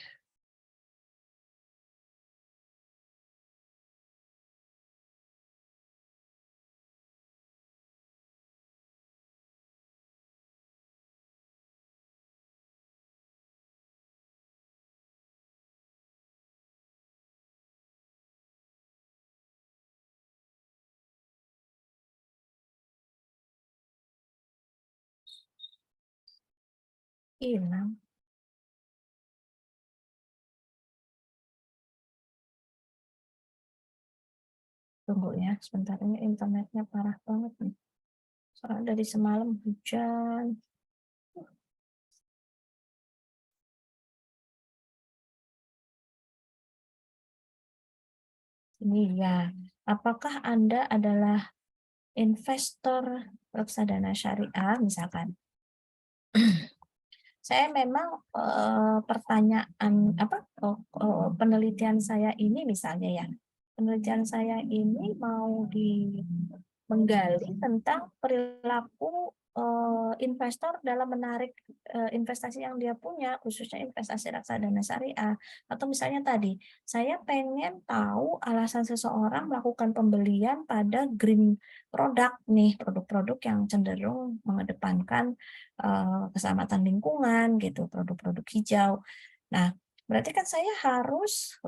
Hilang. Tunggu ya, sebentar ini internetnya parah banget nih. Soalnya dari semalam hujan. Ini ya, apakah Anda adalah investor reksadana syariah misalkan? Saya memang pertanyaan apa penelitian saya ini misalnya ya, penelitian saya ini mau menggali tentang perilaku investor dalam menarik investasi yang dia punya, khususnya investasi reksadana syariah. Atau misalnya tadi, saya pengen tahu alasan seseorang melakukan pembelian pada green product nih, produk-produk yang cenderung mengedepankan keselamatan lingkungan gitu, produk-produk hijau. Nah, berarti kan saya harus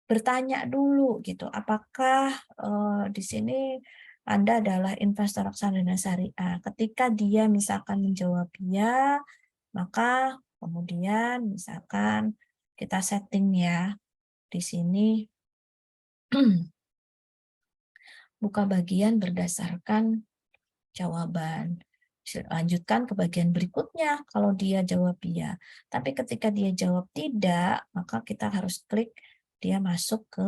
bertanya dulu gitu, apakah di sini Anda adalah investor reksadana syariah. Ketika dia misalkan menjawab ya, maka kemudian misalkan kita setting ya di sini buka bagian berdasarkan jawaban. Lanjutkan ke bagian berikutnya kalau dia jawab iya. Tapi ketika dia jawab tidak, maka kita harus klik dia masuk ke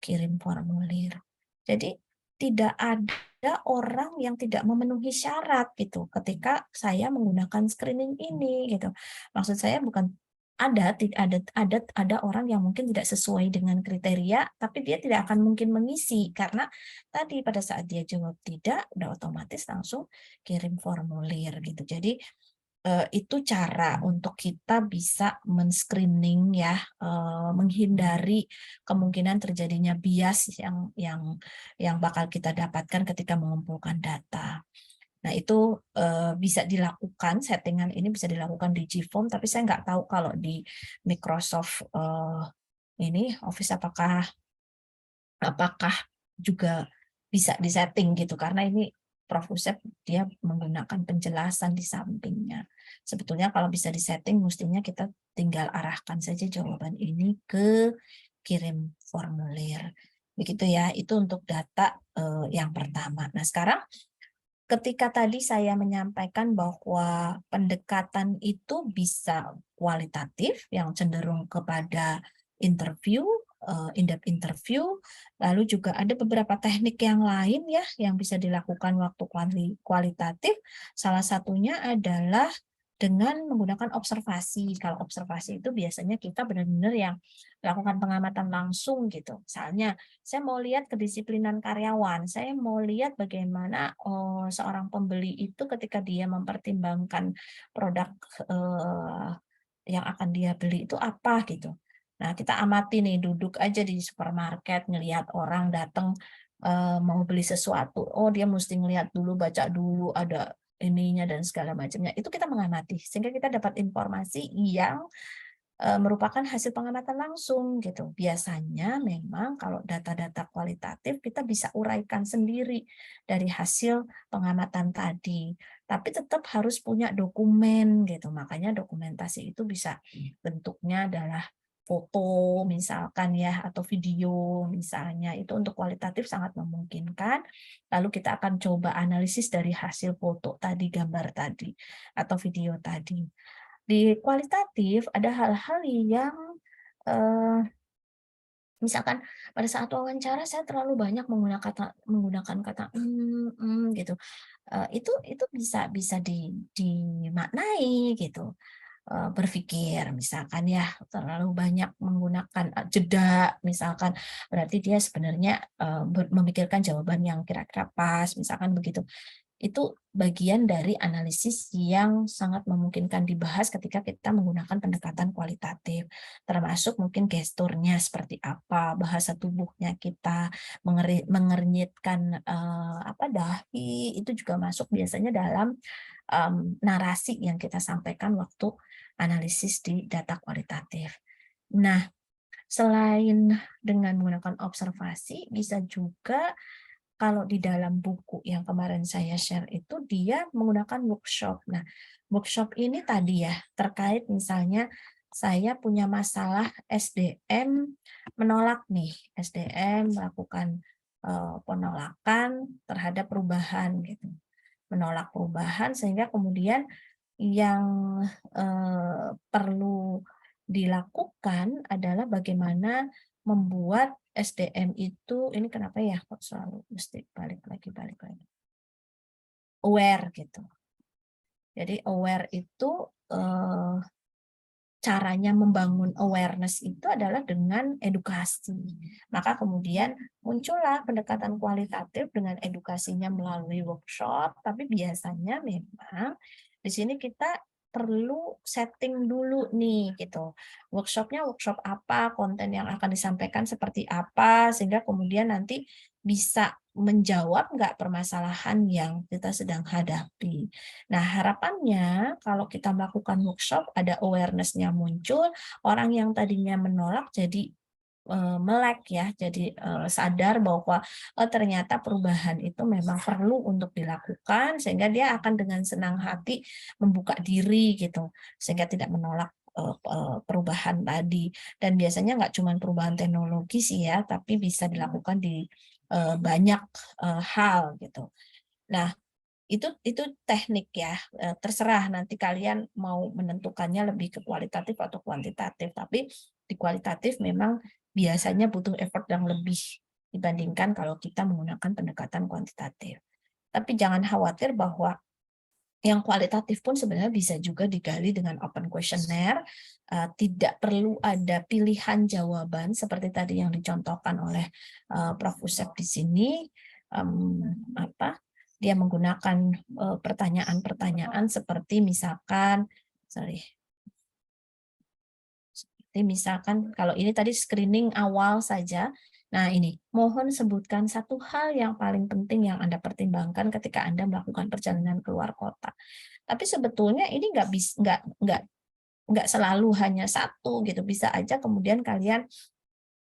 kirim formulir. Jadi tidak ada orang yang tidak memenuhi syarat gitu ketika saya menggunakan screening ini gitu. Maksud saya bukan ada orang yang mungkin tidak sesuai dengan kriteria, tapi dia tidak akan mungkin mengisi karena tadi pada saat dia jawab tidak, udah otomatis langsung kirim formulir gitu. Jadi itu cara untuk kita bisa men-screening ya, menghindari kemungkinan terjadinya bias yang bakal kita dapatkan ketika mengumpulkan data. Nah, itu bisa dilakukan, settingan ini bisa dilakukan di Gform, tapi saya nggak tahu kalau di Microsoft ini Office apakah juga bisa disetting gitu, karena ini Prof. Usep dia menggunakan penjelasan di sampingnya. Sebetulnya kalau bisa disetting, mestinya kita tinggal arahkan saja jawaban ini ke kirim formulir. Begitu ya, itu untuk data yang pertama. Nah, sekarang ketika tadi saya menyampaikan bahwa pendekatan itu bisa kualitatif, yang cenderung kepada interview, in-depth interview, lalu juga ada beberapa teknik yang lain ya yang bisa dilakukan waktu kualitatif. Salah satunya adalah dengan menggunakan observasi. Kalau observasi itu biasanya kita benar-benar yang melakukan pengamatan langsung gitu. Misalnya, saya mau lihat kedisiplinan karyawan, saya mau lihat bagaimana seorang pembeli itu ketika dia mempertimbangkan produk yang akan dia beli itu apa gitu. Nah, kita amati nih, duduk aja di supermarket, ngelihat orang datang mau beli sesuatu. Oh, dia mesti ngelihat dulu, baca dulu, ada ininya dan segala macamnya. Itu kita mengamati, sehingga kita dapat informasi yang merupakan hasil pengamatan langsung gitu. Biasanya memang kalau data-data kualitatif kita bisa uraikan sendiri dari hasil pengamatan tadi, tapi tetap harus punya dokumen gitu. Makanya dokumentasi itu bisa bentuknya adalah foto misalkan ya, atau video misalnya. Itu untuk kualitatif sangat memungkinkan. Lalu kita akan coba analisis dari hasil foto tadi, gambar tadi, atau video tadi. Di kualitatif ada hal-hal yang eh, misalkan pada saat wawancara saya terlalu banyak menggunakan kata gitu. Itu bisa bisa dimaknai gitu. berpikir, misalkan ya terlalu banyak menggunakan jeda, misalkan berarti dia sebenarnya memikirkan jawaban yang kira-kira pas, misalkan begitu. Itu bagian dari analisis yang sangat memungkinkan dibahas ketika kita menggunakan pendekatan kualitatif, termasuk mungkin gesturnya seperti apa, bahasa tubuhnya kita, mengernyitkan apa, dahi, itu juga masuk biasanya dalam narasi yang kita sampaikan waktu analisis di data kualitatif. Nah, selain dengan menggunakan observasi, bisa juga kalau di dalam buku yang kemarin saya share itu dia menggunakan workshop. Nah, workshop ini tadi ya terkait misalnya saya punya masalah SDM menolak nih, SDM melakukan penolakan terhadap perubahan gitu. Menolak perubahan sehingga kemudian yang perlu dilakukan adalah bagaimana membuat SDM itu, ini kenapa ya kok selalu mesti balik lagi, aware gitu. Jadi aware itu caranya membangun awareness itu adalah dengan edukasi. Maka kemudian muncullah pendekatan kualitatif dengan edukasinya melalui workshop, tapi biasanya memang di sini kita perlu setting dulu nih gitu. Workshopnya workshop apa, konten yang akan disampaikan seperti apa, sehingga kemudian nanti bisa menjawab nggak permasalahan yang kita sedang hadapi. Nah, harapannya kalau kita melakukan workshop ada awareness-nya muncul, orang yang tadinya menolak jadi melek ya, jadi sadar bahwa ternyata perubahan itu memang perlu untuk dilakukan sehingga dia akan dengan senang hati membuka diri gitu, sehingga tidak menolak perubahan tadi. Dan biasanya nggak cuma perubahan teknologi sih ya, tapi bisa dilakukan di banyak hal gitu. Nah, itu teknik ya, terserah nanti kalian mau menentukannya lebih ke kualitatif atau kuantitatif, tapi di kualitatif memang biasanya butuh effort yang lebih dibandingkan kalau kita menggunakan pendekatan kuantitatif. Tapi jangan khawatir bahwa yang kualitatif pun sebenarnya bisa juga digali dengan open questionnaire, tidak perlu ada pilihan jawaban seperti tadi yang dicontohkan oleh Prof. Usep di sini, dia menggunakan pertanyaan-pertanyaan seperti misalkan, kalau ini tadi screening awal saja. Nah ini, mohon sebutkan satu hal yang paling penting yang Anda pertimbangkan ketika Anda melakukan perjalanan keluar kota. Tapi sebetulnya ini nggak selalu hanya satu gitu. Bisa aja kemudian kalian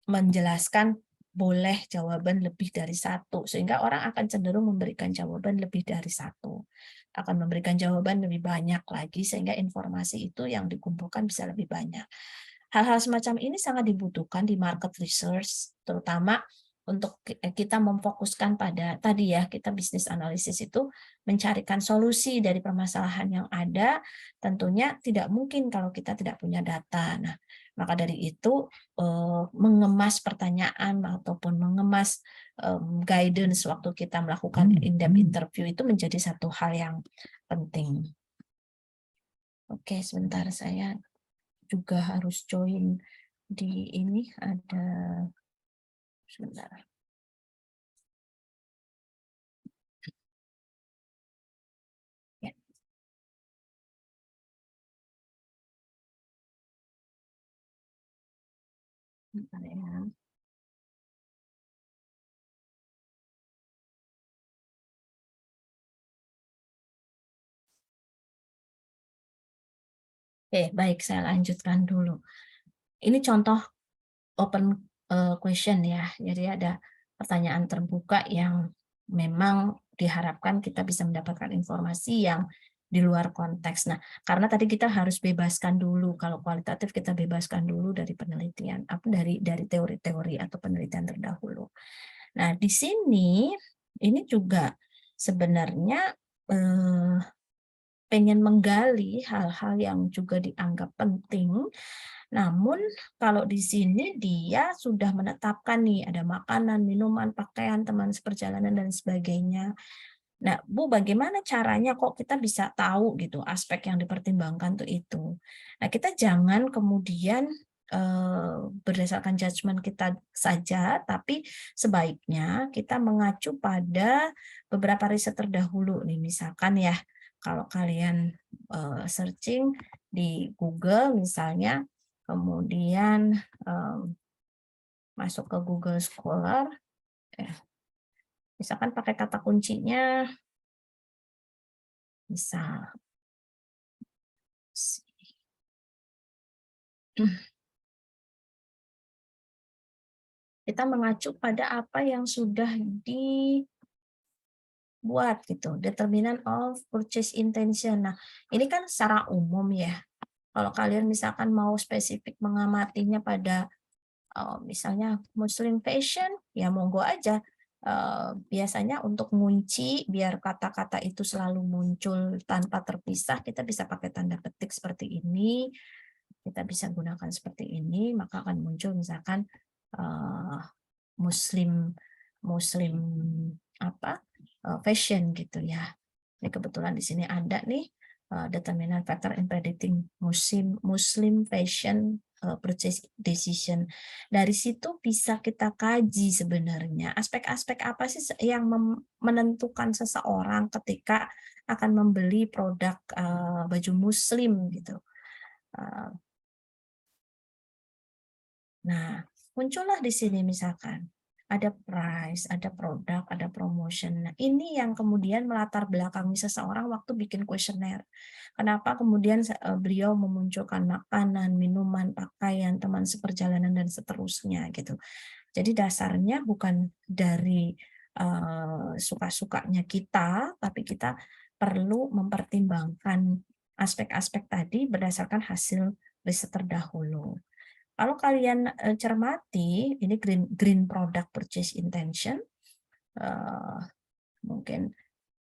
menjelaskan boleh jawaban lebih dari satu, sehingga orang akan cenderung memberikan jawaban lebih dari satu, akan memberikan jawaban lebih banyak lagi, sehingga informasi itu yang dikumpulkan bisa lebih banyak. Hal-hal semacam ini sangat dibutuhkan di market research, terutama untuk kita memfokuskan pada tadi ya, kita bisnis analisis itu mencarikan solusi dari permasalahan yang ada, tentunya tidak mungkin kalau kita tidak punya data. Nah, maka dari itu mengemas pertanyaan ataupun mengemas guidance waktu kita melakukan in-depth interview itu menjadi satu hal yang penting. Oke, sebentar saya juga harus join di ini, ada sebentar. Ya. Sebentar ya. Oke, baik, saya lanjutkan dulu. Ini contoh open question ya. Jadi ada pertanyaan terbuka yang memang diharapkan kita bisa mendapatkan informasi yang di luar konteks. Nah, karena tadi kita harus bebaskan dulu, kalau kualitatif kita bebaskan dulu dari penelitian, dari teori-teori atau penelitian terdahulu. Nah, di sini ini juga sebenarnya pengen menggali hal-hal yang juga dianggap penting. Namun kalau di sini dia sudah menetapkan nih ada makanan, minuman, pakaian, teman seperjalanan dan sebagainya. Nah, Bu, bagaimana caranya kok kita bisa tahu gitu aspek yang dipertimbangkan tuh itu. Nah, kita jangan kemudian berdasarkan judgement kita saja, tapi sebaiknya kita mengacu pada beberapa riset terdahulu nih. Misalkan ya, kalau kalian searching di Google misalnya, kemudian masuk ke Google Scholar, misalkan pakai kata kuncinya bisa kita mengacu pada apa yang sudah dibuat gitu, determinant of purchase intention. Nah, ini kan secara umum ya. Kalau kalian misalkan mau spesifik mengamatinya pada misalnya Muslim fashion, ya monggo aja. Biasanya untuk ngunci biar kata-kata itu selalu muncul tanpa terpisah, kita bisa pakai tanda petik seperti ini, kita bisa gunakan seperti ini, maka akan muncul misalkan eh, Muslim Muslim apa fashion gitu ya. Ini kebetulan di sini ada nih determinant factor in predicting Muslim fashion purchase decision. Dari situ bisa kita kaji sebenarnya aspek-aspek apa sih yang menentukan seseorang ketika akan membeli produk baju Muslim gitu. Eh, Nah, muncullah di sini misalkan ada price, ada produk, ada promotion. Nah, ini yang kemudian melatar belakangi seseorang waktu bikin kuesioner. Kenapa kemudian beliau memunculkan makanan, minuman, pakaian, teman seperjalanan dan seterusnya gitu. Jadi dasarnya bukan dari suka-sukanya kita, tapi kita perlu mempertimbangkan aspek-aspek tadi berdasarkan hasil riset terdahulu. Kalau kalian cermati, ini green product purchase intention, eh, mungkin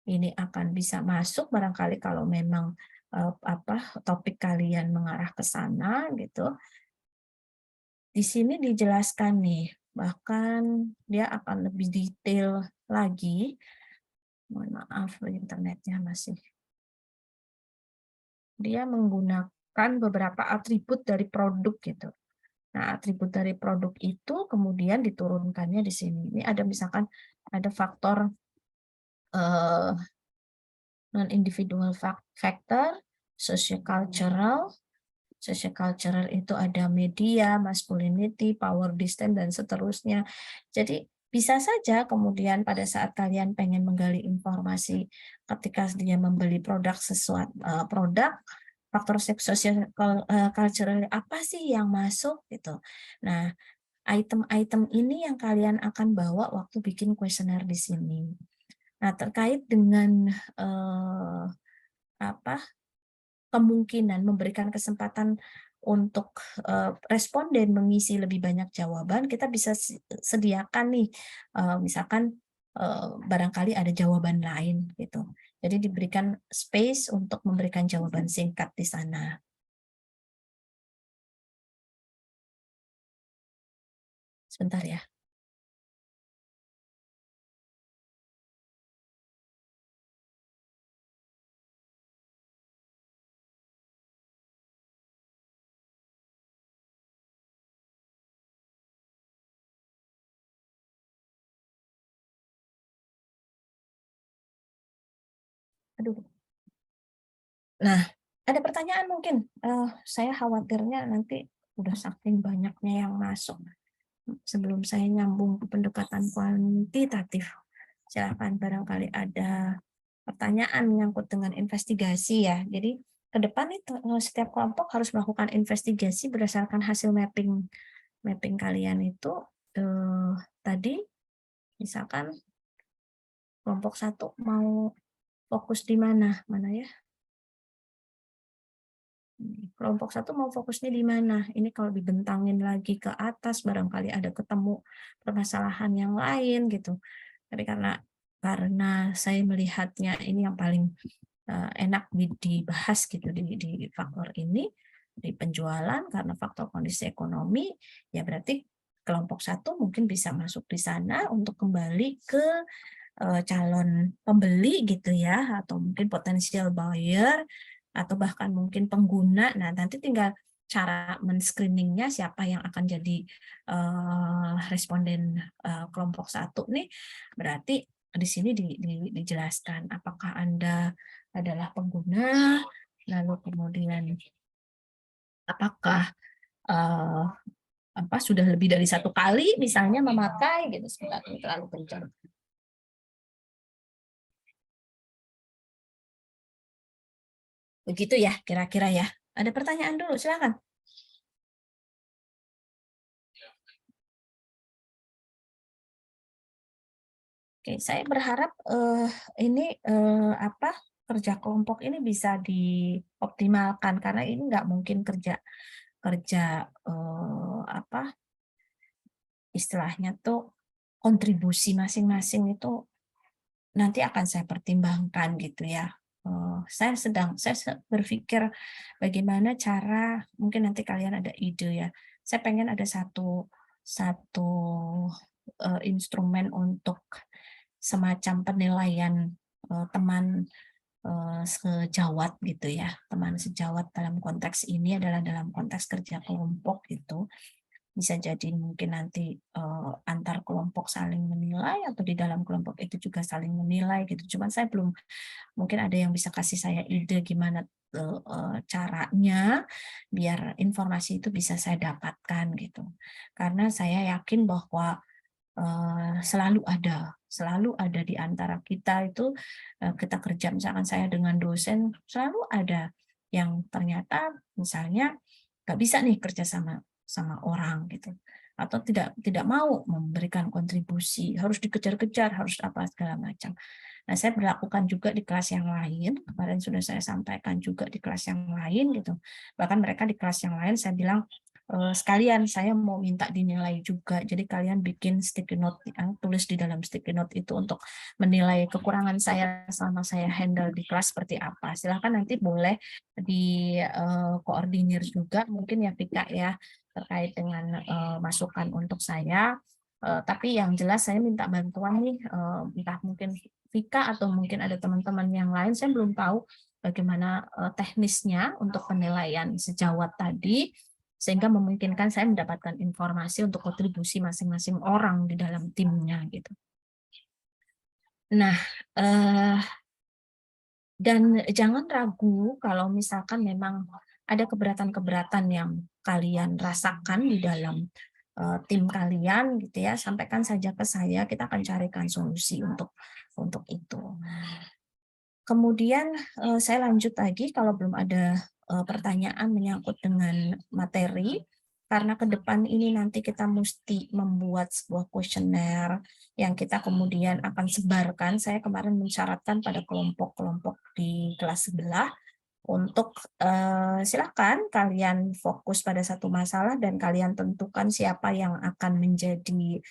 ini akan bisa masuk barangkali kalau memang topik kalian mengarah ke sana gitu. Di sini dijelaskan nih, bahkan dia akan lebih detail lagi. Mohon maaf, internetnya masih. Dia menggunakan beberapa atribut dari produk gitu. Nah, atribut dari produk itu kemudian diturunkannya di sini. Ini ada misalkan ada faktor non-individual factor, socio-cultural. Socio-cultural itu ada media, masculinity, power distance, dan seterusnya. Jadi bisa saja kemudian pada saat kalian pengen menggali informasi ketika dia membeli produk sesuatu produk faktor social cultural apa sih yang masuk gitu. Nah, item-item ini yang kalian akan bawa waktu bikin kuesioner di sini. Nah, terkait dengan apa kemungkinan memberikan kesempatan untuk responden mengisi lebih banyak jawaban, kita bisa sediakan nih, misalkan barangkali ada jawaban lain gitu. Jadi diberikan space untuk memberikan jawaban singkat di sana. Sebentar ya. Aduh. Nah, ada pertanyaan mungkin. Saya khawatirnya nanti udah saking banyaknya yang masuk. Sebelum saya nyambung ke pendekatan kuantitatif, silakan barangkali ada pertanyaan menyangkut dengan investigasi ya. Jadi ke depan itu setiap kelompok harus melakukan investigasi berdasarkan hasil mapping mapping kalian itu tadi misalkan kelompok satu mau fokus di mana ya? Kelompok satu mau fokusnya di mana? Ini kalau dibentangin lagi ke atas, barangkali ada ketemu permasalahan yang lain gitu. Tapi karena saya melihatnya ini yang paling enak dibahas gitu di faktor ini, di penjualan karena faktor kondisi ekonomi, ya berarti kelompok satu mungkin bisa masuk di sana untuk kembali ke calon pembeli gitu ya, atau mungkin potensial buyer, atau bahkan mungkin pengguna. Nah, nanti tinggal cara men-screening-nya siapa yang akan jadi responden kelompok 1 nih, berarti di sini dijelaskan apakah Anda adalah pengguna, lalu kemudian apakah eh, sudah lebih dari 1 kali misalnya memakai gitu, sebentar ini terlalu kencang. Begitu ya kira-kira ya. Ada pertanyaan dulu, silakan. Oke, saya berharap ini kerja kelompok ini bisa dioptimalkan karena ini nggak mungkin kerja kerja istilahnya tuh kontribusi masing-masing itu nanti akan saya pertimbangkan gitu ya. Saya berpikir bagaimana cara, mungkin nanti kalian ada ide ya. Saya pengen ada satu satu instrumen untuk semacam penilaian teman sejawat gitu ya. Teman sejawat dalam konteks ini adalah dalam konteks kerja kelompok gitu. Bisa jadi mungkin nanti antar kelompok saling menilai atau di dalam kelompok itu juga saling menilai gitu. Cuman saya belum, mungkin ada yang bisa kasih saya ide gimana caranya biar informasi itu bisa saya dapatkan gitu. Karena saya yakin bahwa selalu ada di antara kita itu, kita kerja misalkan saya dengan dosen, selalu ada yang ternyata misalnya nggak bisa nih kerja sama orang gitu, atau tidak mau memberikan kontribusi, harus dikejar-kejar, harus apa segala macam. Nah, saya berlakukan juga di kelas yang lain, kemarin sudah saya sampaikan juga di kelas yang lain gitu. Bahkan mereka di kelas yang lain saya bilang, sekalian saya mau minta dinilai juga. Jadi kalian bikin sticky note, tulis di dalam sticky note itu untuk menilai kekurangan saya selama saya handle di kelas seperti apa. Silakan nanti boleh koordinir juga mungkin ya Vika ya, terkait dengan masukan untuk saya. Tapi yang jelas saya minta bantuan nih, entah mungkin Vika atau mungkin ada teman-teman yang lain, saya belum tahu bagaimana teknisnya untuk penilaian sejawat tadi, sehingga memungkinkan saya mendapatkan informasi untuk kontribusi masing-masing orang di dalam timnya gitu. Nah, dan jangan ragu kalau misalkan memang ada keberatan-keberatan yang kalian rasakan di dalam tim kalian gitu ya, sampaikan saja ke saya, kita akan carikan solusi untuk itu. Kemudian saya lanjut lagi kalau belum ada pertanyaan menyangkut dengan materi, karena ke depan ini nanti kita mesti membuat sebuah kuesioner yang kita kemudian akan sebarkan. Saya kemarin mensyaratkan pada kelompok-kelompok di kelas sebelah untuk silakan kalian fokus pada satu masalah dan kalian tentukan siapa yang akan menjadi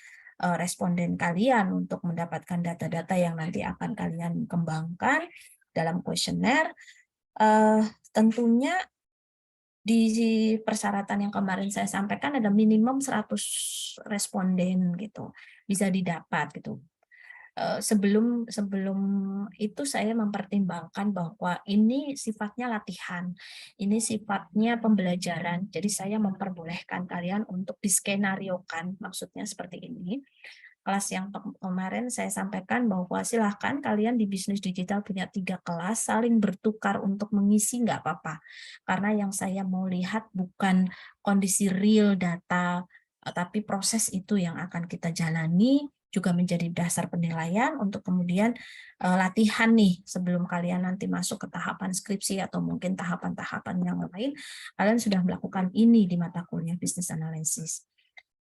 responden kalian untuk mendapatkan data-data yang nanti akan kalian kembangkan dalam kuesioner. Tentunya di persyaratan yang kemarin saya sampaikan ada minimum 100 responden gitu, bisa didapat gitu. Sebelum sebelum itu saya mempertimbangkan bahwa ini sifatnya latihan, ini sifatnya pembelajaran. Jadi saya memperbolehkan kalian untuk diskenariokan, maksudnya seperti ini. Kelas yang kemarin saya sampaikan bahwa silahkan kalian di bisnis digital punya 3 kelas, saling bertukar untuk mengisi nggak apa-apa. Karena yang saya mau lihat bukan kondisi real data, tapi proses itu yang akan kita jalani, juga menjadi dasar penilaian untuk kemudian latihan nih sebelum kalian nanti masuk ke tahapan skripsi atau mungkin tahapan-tahapan yang lain, kalian sudah melakukan ini di mata kuliah bisnis analisis.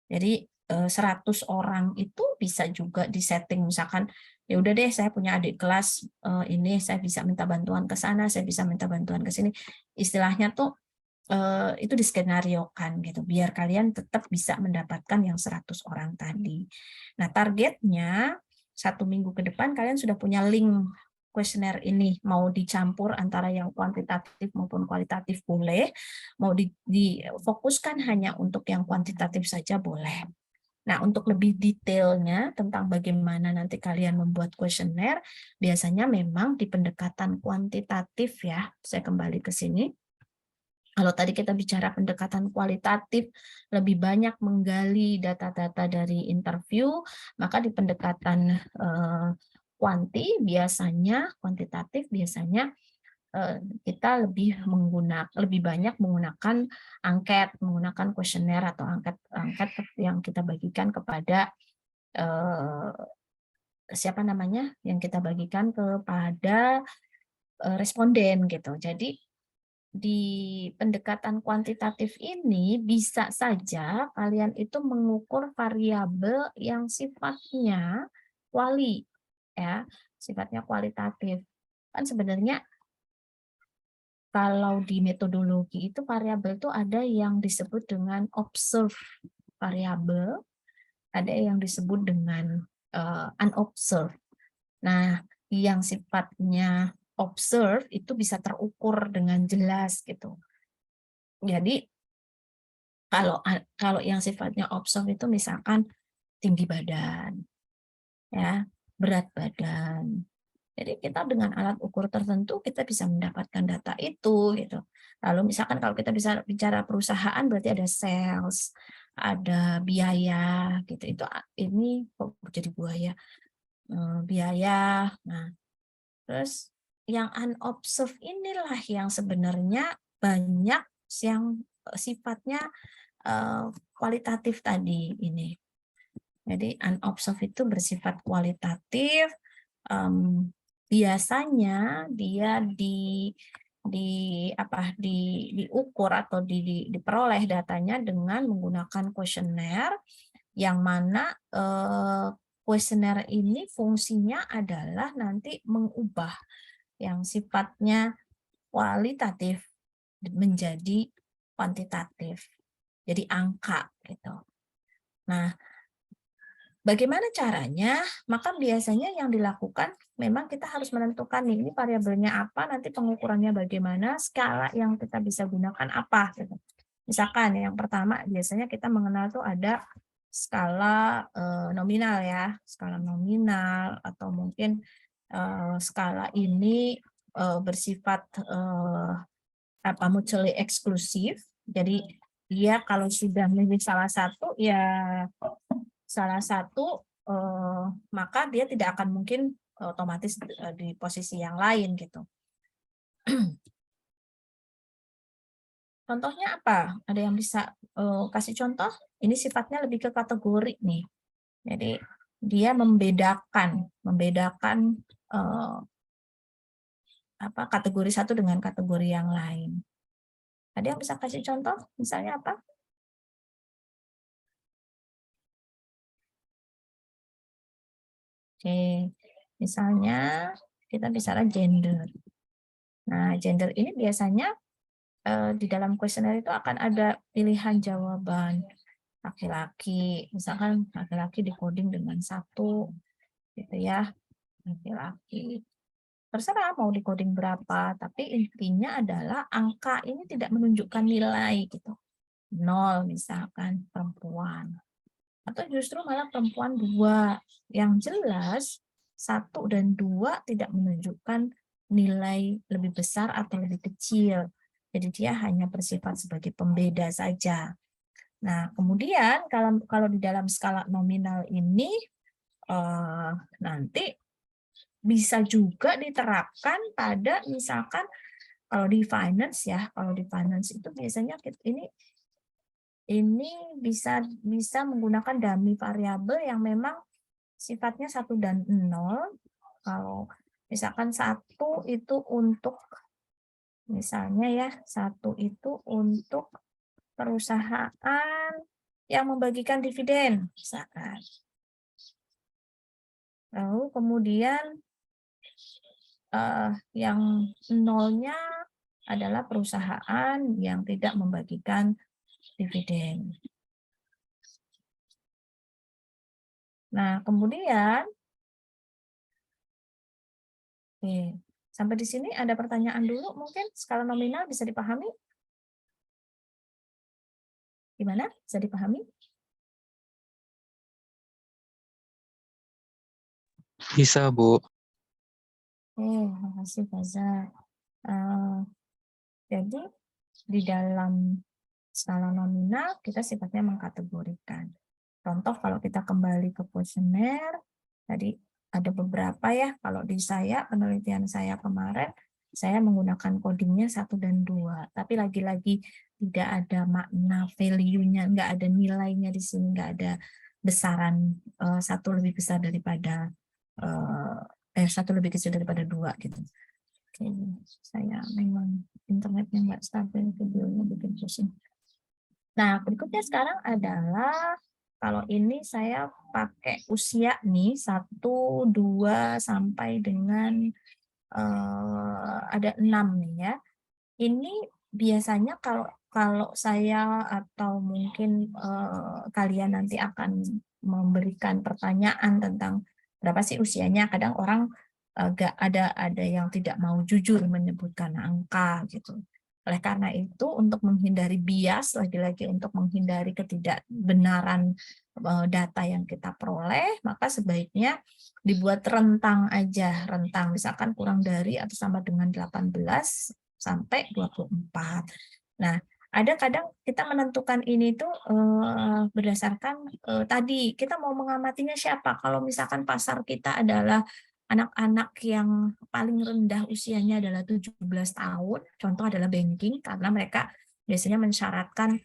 Jadi 100 orang itu bisa juga disetting, misalkan ya udah deh saya punya adik kelas ini, saya bisa minta bantuan ke sana, saya bisa minta bantuan ke sini. Istilahnya tuh itu diskenariokan gitu biar kalian tetap bisa mendapatkan yang 100 orang tadi. Nah, targetnya 1 minggu ke depan kalian sudah punya link kuesioner ini, mau dicampur antara yang kuantitatif maupun kualitatif boleh, mau difokuskan hanya untuk yang kuantitatif saja boleh. Nah, untuk lebih detailnya tentang bagaimana nanti kalian membuat kuesioner, biasanya memang di pendekatan kuantitatif ya. Saya kembali ke sini. Kalau tadi kita bicara pendekatan kualitatif, lebih banyak menggali data-data dari interview, maka di pendekatan kuantitatif biasanya kita lebih banyak menggunakan angket, menggunakan kuesioner atau angket yang kita bagikan kepada siapa namanya, yang kita bagikan kepada responden gitu. Jadi di pendekatan kuantitatif ini bisa saja kalian itu mengukur variabel yang sifatnya ya, sifatnya kualitatif. Kan sebenarnya kalau di metodologi itu variabel itu ada yang disebut dengan observed variabel, ada yang disebut dengan unobserved. Nah, yang sifatnya observe itu bisa terukur dengan jelas gitu. Jadi kalau kalau yang sifatnya observe itu misalkan tinggi badan, ya, berat badan. Jadi kita dengan alat ukur tertentu kita bisa mendapatkan data itu gitu. Lalu misalkan kalau kita bisa bicara perusahaan berarti ada sales, ada biaya gitu. Ini kok jadi buaya. Biaya. Nah, terus yang unobserved inilah yang sebenarnya banyak yang sifatnya kualitatif tadi ini. Jadi unobserved itu bersifat kualitatif, biasanya dia diukur atau diperoleh datanya dengan menggunakan kuesioner yang mana kuesioner ini fungsinya adalah nanti mengubah yang sifatnya kualitatif menjadi kuantitatif. Jadi angka gitu. Nah, bagaimana caranya? Maka biasanya yang dilakukan memang kita harus menentukan nih, ini variabelnya apa, nanti pengukurannya bagaimana, skala yang kita bisa gunakan apa gitu. Misalkan yang pertama biasanya kita mengenal tuh ada skala nominal ya, skala nominal atau mungkin skala ini bersifat mutually eksklusif. Jadi dia kalau sudah memilih salah satu ya maka dia tidak akan mungkin otomatis di posisi yang lain gitu. Contohnya apa? Ada yang bisa kasih contoh? Ini sifatnya lebih ke kategori nih. Jadi dia membedakan kategori satu dengan kategori yang lain. Ada yang bisa kasih contoh? Misalnya apa? Oke, misalnya kita bicara gender. Nah, gender ini biasanya di dalam kuesioner itu akan ada pilihan jawaban. Laki-laki, misalkan laki-laki di-coding dengan 1, gitu ya, laki-laki. Terserah mau di-coding berapa, tapi intinya adalah angka ini tidak menunjukkan nilai gitu. 0 misalkan perempuan. Atau justru malah perempuan 2. Yang jelas 1 dan 2 tidak menunjukkan nilai lebih besar atau lebih kecil. Jadi dia hanya bersifat sebagai pembeda saja. Nah, kemudian kalau di dalam skala nominal ini nanti bisa juga diterapkan pada misalkan kalau di finance itu biasanya ini bisa menggunakan dummy variabel yang memang sifatnya 1 dan 0. Kalau misalkan 1 itu untuk misalnya ya, 1 itu untuk perusahaan yang membagikan dividen misalkan. Lalu kemudian yang 0-nya adalah perusahaan yang tidak membagikan dividen. Nah, kemudian sampai di sini ada pertanyaan dulu mungkin skala nominal bisa dipahami? Gimana? Bisa dipahami? Bisa, Bu. Terima kasih Faza. Eh, jadi di dalam skala nominal kita sifatnya mengkategorikan. Contoh kalau kita kembali ke kuesioner, tadi ada beberapa ya, kalau di saya, penelitian saya kemarin, saya menggunakan codingnya 1 dan 2, tapi lagi-lagi tidak ada makna value-nya, nggak ada nilainya di sini, nggak ada besaran satu lebih besar daripada satu lebih kecil daripada 2 gitu. Oke, saya memang internetnya nggak stabil, videonya bikin pusing. Nah, berikutnya sekarang adalah kalau ini saya pakai usia nih 1, 2 sampai dengan ada 6 nih ya. Ini biasanya kalau kalau saya atau mungkin kalian nanti akan memberikan pertanyaan tentang berapa sih usianya, kadang orang agak ada yang tidak mau jujur menyebutkan angka gitu. Oleh karena itu, untuk menghindari bias, lagi-lagi untuk menghindari ketidakbenaran data yang kita peroleh, maka sebaiknya dibuat rentang aja, rentang misalkan kurang dari atau sama dengan 18 sampai 24. Nah, ada kadang kita menentukan ini tuh berdasarkan tadi kita mau mengamatinya siapa. Kalau misalkan pasar kita adalah anak-anak yang paling rendah usianya adalah 17 tahun, contoh adalah banking, karena mereka biasanya mensyaratkan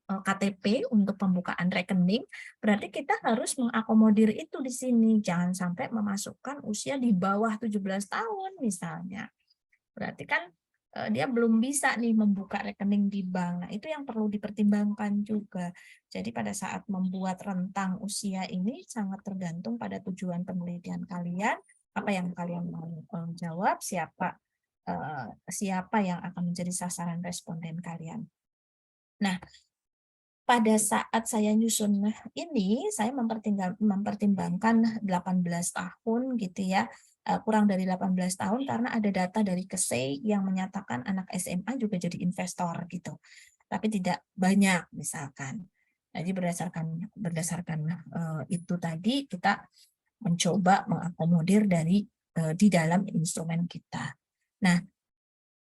KTP untuk pembukaan rekening, berarti kita harus mengakomodir itu di sini. Jangan sampai memasukkan usia di bawah 17 tahun misalnya. Berarti kan dia belum bisa nih membuka rekening di bank. Nah, itu yang perlu dipertimbangkan juga. Jadi pada saat membuat rentang usia ini sangat tergantung pada tujuan penelitian kalian, apa yang kalian mau jawab, siapa yang akan menjadi sasaran responden kalian. Nah, pada saat saya nyusun ini, saya mempertimbangkan 18 tahun gitu ya, kurang dari 18 tahun karena ada data dari KSEI yang menyatakan anak SMA juga jadi investor gitu, tapi tidak banyak misalkan. Jadi berdasarkan itu tadi kita mencoba mengakomodir di dalam instrumen kita. Nah,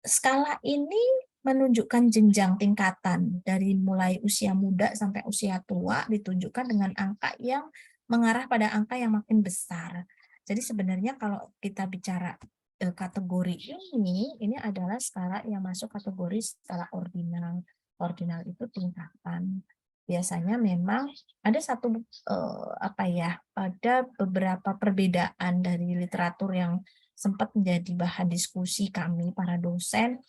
skala ini menunjukkan jenjang tingkatan dari mulai usia muda sampai usia tua ditunjukkan dengan angka yang mengarah pada angka yang makin besar. Jadi sebenarnya kalau kita bicara kategori ini adalah skala yang masuk kategori skala ordinal. Ordinal itu tingkatan. Biasanya memang ada satu ada beberapa perbedaan dari literatur yang sempat menjadi bahan diskusi kami para dosen.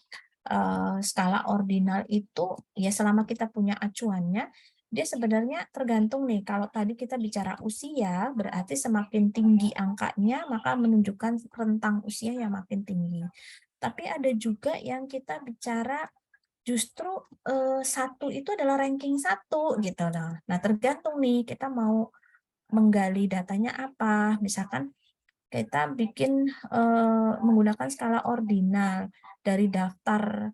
Skala ordinal itu ya selama kita punya acuannya, dia sebenarnya tergantung nih, kalau tadi kita bicara usia, berarti semakin tinggi angkanya, maka menunjukkan rentang usia yang makin tinggi. Tapi ada juga yang kita bicara justru satu itu adalah ranking 1 gitu. Nah, tergantung nih kita mau menggali datanya apa. Misalkan kita bikin menggunakan skala ordinal dari daftar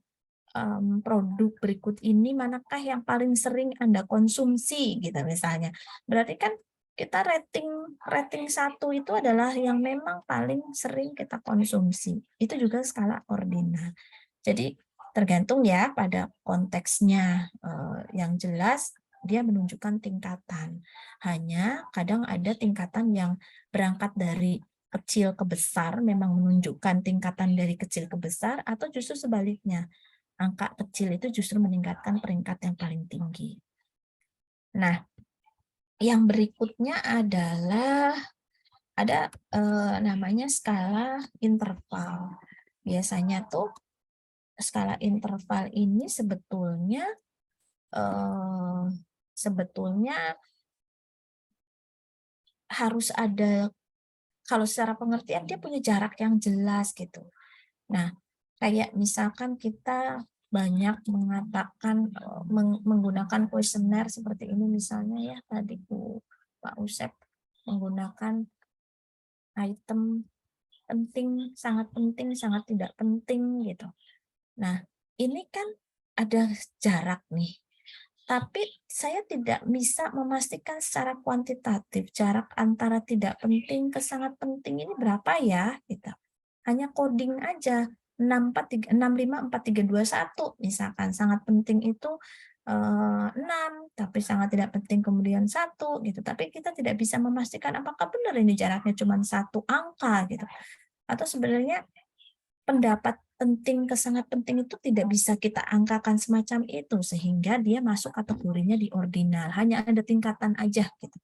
produk berikut ini manakah yang paling sering Anda konsumsi gitu misalnya. Berarti kan kita rating rating 1 itu adalah yang memang paling sering kita konsumsi. Itu juga skala ordinal. Jadi tergantung ya pada konteksnya, yang jelas dia menunjukkan tingkatan. Hanya kadang ada tingkatan yang berangkat dari kecil ke besar, memang menunjukkan tingkatan dari kecil ke besar, atau justru sebaliknya, angka kecil itu justru meningkatkan peringkat yang paling tinggi. Nah, yang berikutnya adalah ada namanya skala interval. Biasanya tuh skala interval ini sebetulnya harus ada, kalau secara pengertian dia punya jarak yang jelas gitu. Nah, kayak misalkan kita banyak mengatakan menggunakan kuesioner seperti ini misalnya ya, tadi Pak Usep menggunakan item penting, sangat tidak penting gitu. Nah, ini kan ada jarak nih. Tapi saya tidak bisa memastikan secara kuantitatif jarak antara tidak penting ke sangat penting ini berapa ya, gitu. Hanya coding aja, 654321 misalkan, sangat penting itu 6, tapi sangat tidak penting kemudian 1 gitu. Tapi kita tidak bisa memastikan apakah benar ini jaraknya cuma 1 angka gitu. Atau sebenarnya pendapat penting ke sangat penting itu tidak bisa kita angkakan semacam itu, sehingga dia masuk kategorinya di ordinal, hanya ada tingkatan aja gitu,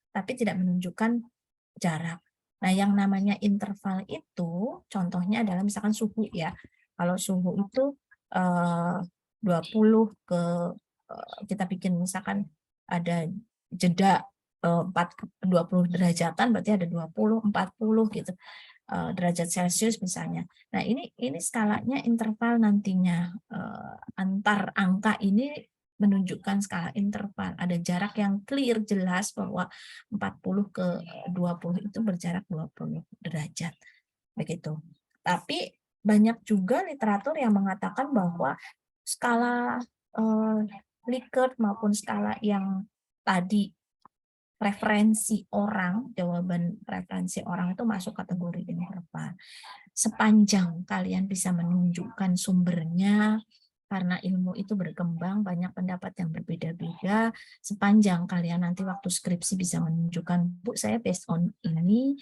tapi tidak menunjukkan jarak. Nah, yang namanya interval itu contohnya adalah misalkan suhu ya. Kalau suhu itu 20 ke kita bikin misalkan ada jeda 20 derajatan, berarti ada 20, 40 gitu. Derajat Celcius misalnya. Nah, ini skalanya interval nantinya, antar angka ini menunjukkan skala interval. Ada jarak yang clear, jelas bahwa 40 ke 20 itu berjarak 20 derajat, begitu. Tapi banyak juga literatur yang mengatakan bahwa skala, Likert maupun skala yang tadi referensi orang, jawaban referensi orang itu masuk kategori interval. Sepanjang kalian bisa menunjukkan sumbernya, karena ilmu itu berkembang, banyak pendapat yang berbeda-beda, sepanjang kalian nanti waktu skripsi bisa menunjukkan, Bu, saya based on ini,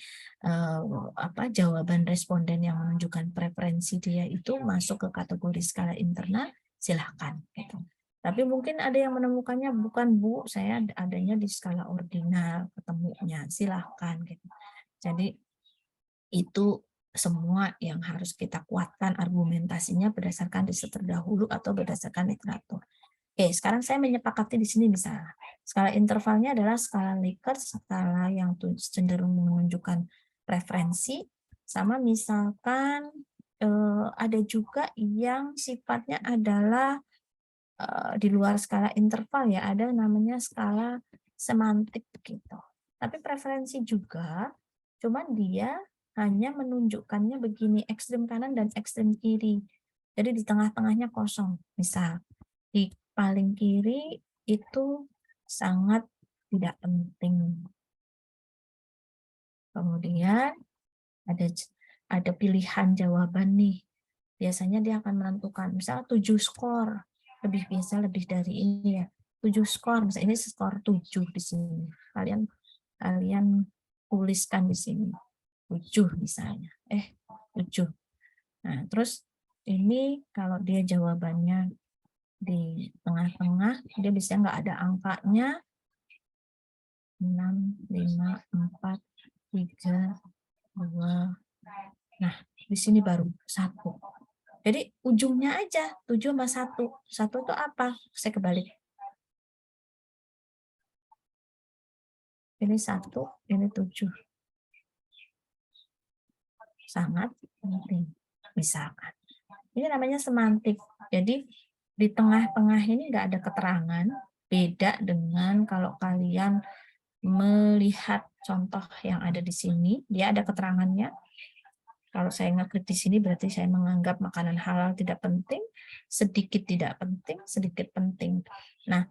jawaban responden yang menunjukkan preferensi dia itu masuk ke kategori skala internal, silahkan. Gitu. Tapi mungkin ada yang menemukannya bukan, Bu, saya adanya di skala ordinal ketemunya, silahkan. Gitu. Jadi itu semua yang harus kita kuatkan argumentasinya berdasarkan riset terdahulu atau berdasarkan literatur. Oke, sekarang saya menyepakati di sini misalnya. Skala intervalnya adalah skala Likert, skala yang cenderung menunjukkan preferensi, sama misalkan ada juga yang sifatnya adalah di luar skala interval ya, ada namanya skala semantik gitu. Tapi preferensi juga, cuman dia hanya menunjukkannya begini, ekstrem kanan dan ekstrem kiri. Jadi di tengah-tengahnya kosong. Misal, di paling kiri itu sangat tidak penting. Kemudian ada pilihan jawaban nih. Biasanya dia akan menentukan, misalnya 7 skor. Lebih dari ini ya. 7 skor, misalnya ini skor 7 di sini. Kalian tuliskan di sini. 7 misalnya. 7. Nah, terus ini kalau dia jawabannya di tengah-tengah, dia bisa nggak ada angkanya. 6, 5, 4, 3, 2. Nah, di sini baru 1. Jadi ujungnya aja 7 sama 1. 1 itu apa? Saya kebalik. Ini 1, ini 7. Sangat penting, misalkan. Ini namanya semantik. Jadi di tengah-tengah ini nggak ada keterangan, beda dengan kalau kalian melihat contoh yang ada di sini, dia ada keterangannya. Kalau saya ngeklik di sini berarti saya menganggap makanan halal tidak penting, sedikit tidak penting, sedikit penting. Nah,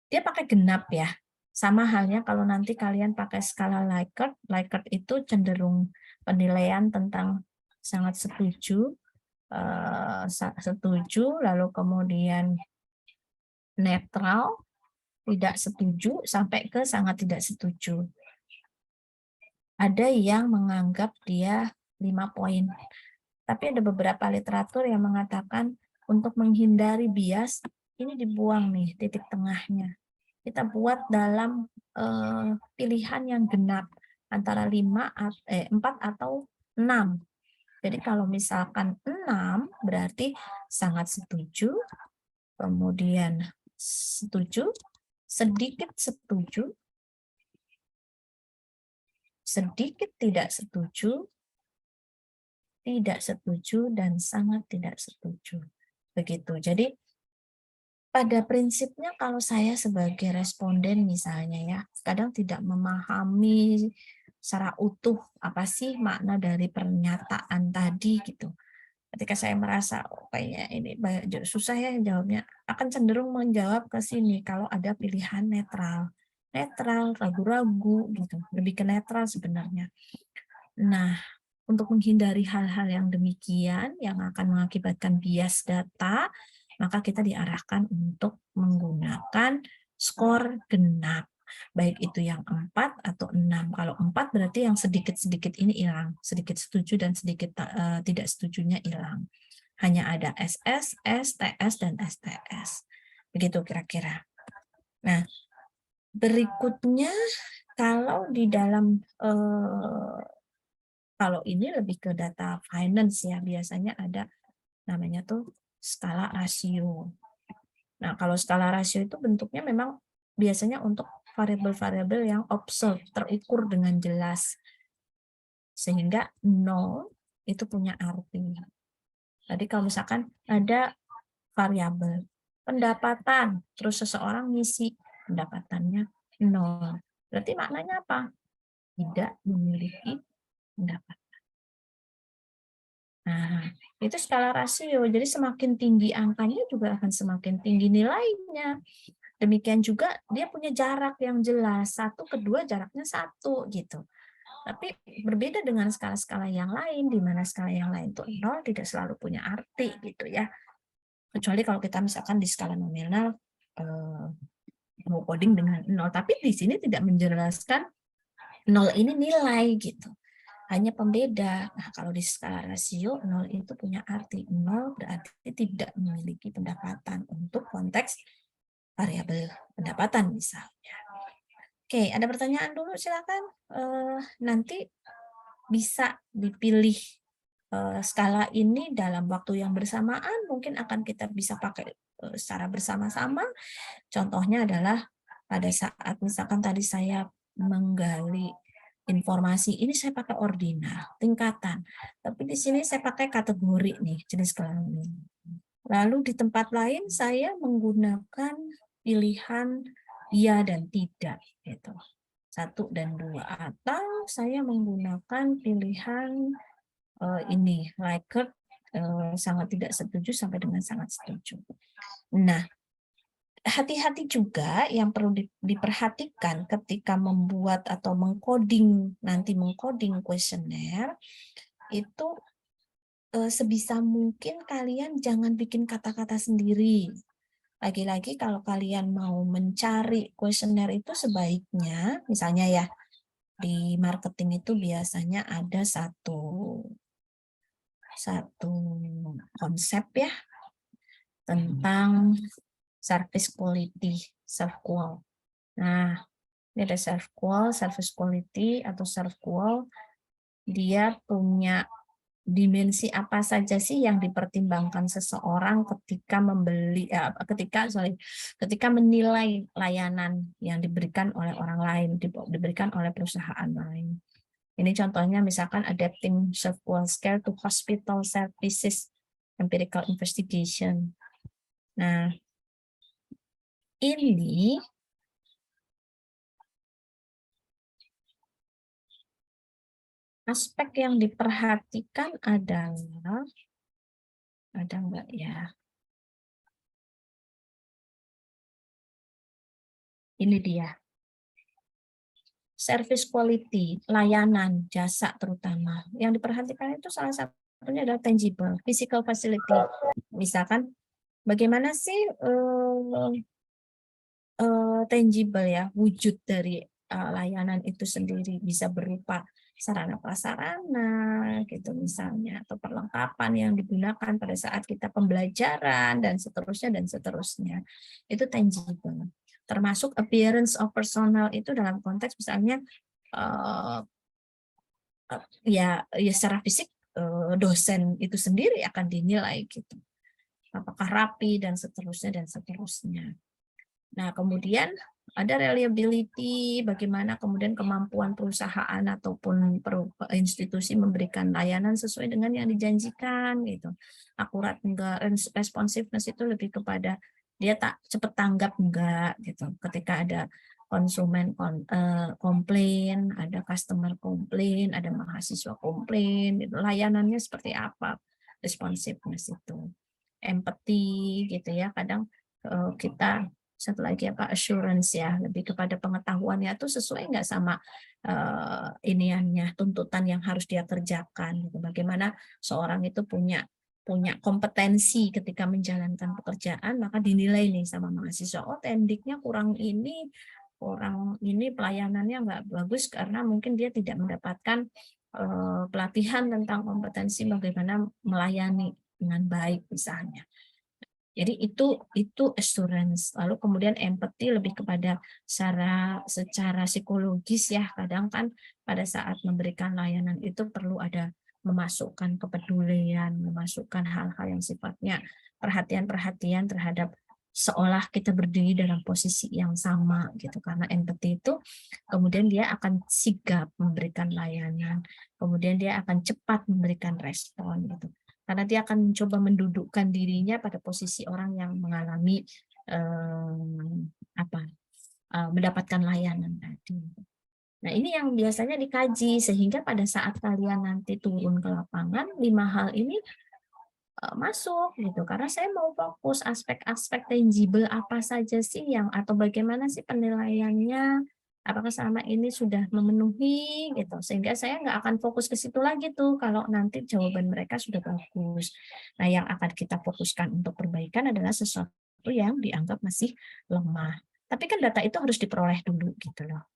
dia pakai genap ya. Sama halnya kalau nanti kalian pakai skala Likert, Likert itu cenderung penilaian tentang sangat setuju, lalu kemudian netral, tidak setuju, sampai ke sangat tidak setuju. Ada yang menganggap dia 5 poin. Tapi ada beberapa literatur yang mengatakan untuk menghindari bias, ini dibuang nih titik tengahnya. Kita buat dalam pilihan yang genap antara 4 atau 6. Jadi kalau misalkan 6 berarti sangat setuju, kemudian setuju, sedikit setuju, sedikit tidak setuju, dan sangat tidak setuju. Begitu. Jadi pada prinsipnya kalau saya sebagai responden misalnya ya, kadang tidak memahami secara utuh apa sih makna dari pernyataan tadi gitu. Ketika saya merasa, oh, kayaknya ini susah ya jawabnya, akan cenderung menjawab ke sini kalau ada pilihan netral. Netral, ragu-ragu gitu, lebih ke netral sebenarnya. Nah, untuk menghindari hal-hal yang demikian yang akan mengakibatkan bias data, maka kita diarahkan untuk menggunakan skor genap. Baik itu yang 4 atau 6. Kalau 4 berarti yang sedikit-sedikit ini hilang, sedikit setuju dan sedikit tidak setujunya hilang. Hanya ada SS, STS, dan STS. Begitu kira-kira. Nah, berikutnya kalau di dalam kalau ini lebih ke data finance ya, biasanya ada namanya tuh skala rasio. Nah, kalau skala rasio itu bentuknya memang biasanya untuk variabel-variabel yang observe, terukur dengan jelas. Sehingga 0 itu punya arti. Tadi kalau misalkan ada variabel pendapatan, terus seseorang ngisi pendapatannya 0. Berarti maknanya apa? Tidak memiliki pendapatan. Nah, itu skala rasio. Jadi semakin tinggi angkanya juga akan semakin tinggi nilainya. Demikian juga dia punya jarak yang jelas. 1 ke 2 jaraknya 1 gitu. Tapi berbeda dengan skala-skala yang lain, di mana skala yang lain itu 0 tidak selalu punya arti gitu ya. Kecuali kalau kita misalkan di skala nominal mau coding dengan 0. Tapi di sini tidak menjelaskan 0 ini nilai gitu. Hanya pembeda. Nah, kalau di skala rasio, 0 itu punya arti. 0 berarti tidak memiliki pendapatan untuk konteks variabel pendapatan misalnya. Oke, ada pertanyaan dulu silakan. Nanti bisa dipilih skala ini dalam waktu yang bersamaan, mungkin akan kita bisa pakai secara bersama-sama. Contohnya adalah pada saat misalkan tadi saya menggali informasi, ini saya pakai ordinal, tingkatan. Tapi di sini saya pakai kategori nih, jenis kelamin. Lalu di tempat lain saya menggunakan pilihan iya dan tidak, gitu. 1 dan 2. Atau saya menggunakan pilihan ini, Likert sangat tidak setuju sampai dengan sangat setuju. Nah, hati-hati juga yang perlu diperhatikan ketika membuat atau mengcoding kuesioner itu sebisa mungkin kalian jangan bikin kata-kata sendiri. Lagi-lagi kalau kalian mau mencari kuesioner itu sebaiknya, misalnya ya, di marketing itu biasanya ada satu konsep ya tentang service quality, self qual. Nah, ini ada self qual, service quality atau self qual. Dia punya dimensi apa saja sih yang dipertimbangkan seseorang ketika ketika menilai layanan yang diberikan oleh orang lain, diberikan oleh perusahaan lain. Ini contohnya misalkan adapting self qual scale to hospital services empirical investigation. Nah, ini aspek yang diperhatikan adalah, ada enggak ya? Ini dia. Service quality, layanan, jasa terutama. Yang diperhatikan itu salah satunya adalah tangible, physical facility. Misalkan bagaimana sih tangible ya, wujud dari layanan itu sendiri, bisa berupa sarana prasarana gitu misalnya, atau perlengkapan yang digunakan pada saat kita pembelajaran dan seterusnya. Itu tangible. Termasuk appearance of personal itu dalam konteks misalnya ya secara fisik dosen itu sendiri akan dinilai gitu. Apakah rapi dan seterusnya. Nah, kemudian ada reliability, bagaimana kemudian kemampuan perusahaan ataupun institusi memberikan layanan sesuai dengan yang dijanjikan gitu. Akurat enggak, responsiveness itu lebih kepada dia tak cepat tanggap enggak gitu. Ketika ada konsumen komplain, ada customer komplain, ada mahasiswa komplain, gitu. Layanannya seperti apa? responsiveness itu. Empathy gitu ya, kadang kita satu lagi assurance ya, lebih kepada pengetahuannya tuh sesuai nggak sama iniannya, tuntutan yang harus dia kerjakan gitu. Bagaimana seorang itu punya kompetensi ketika menjalankan pekerjaan, maka dinilai nih sama mahasiswa, oh tendiknya kurang ini pelayanannya nggak bagus karena mungkin dia tidak mendapatkan pelatihan tentang kompetensi bagaimana melayani dengan baik misalnya. Jadi itu assurance. Lalu kemudian empathy lebih kepada secara psikologis ya. Kadang kan pada saat memberikan layanan itu perlu ada memasukkan kepedulian, memasukkan hal-hal yang sifatnya perhatian-perhatian terhadap seolah kita berdiri dalam posisi yang sama gitu. Karena empathy itu kemudian dia akan sigap memberikan layanan, kemudian dia akan cepat memberikan respon gitu. Karena dia akan mencoba mendudukkan dirinya pada posisi orang yang mengalami mendapatkan layanan tadi. Nah, ini yang biasanya dikaji sehingga pada saat kalian nanti turun ke lapangan, 5 hal ini masuk gitu. Karena saya mau fokus aspek-aspek tangible apa saja sih atau bagaimana sih penilaiannya, apakah selama ini sudah memenuhi gitu, sehingga saya nggak akan fokus ke situ lagi tuh kalau nanti jawaban mereka sudah bagus. Nah, yang akan kita fokuskan untuk perbaikan adalah sesuatu yang dianggap masih lemah. Tapi kan data itu harus diperoleh dulu gitu loh.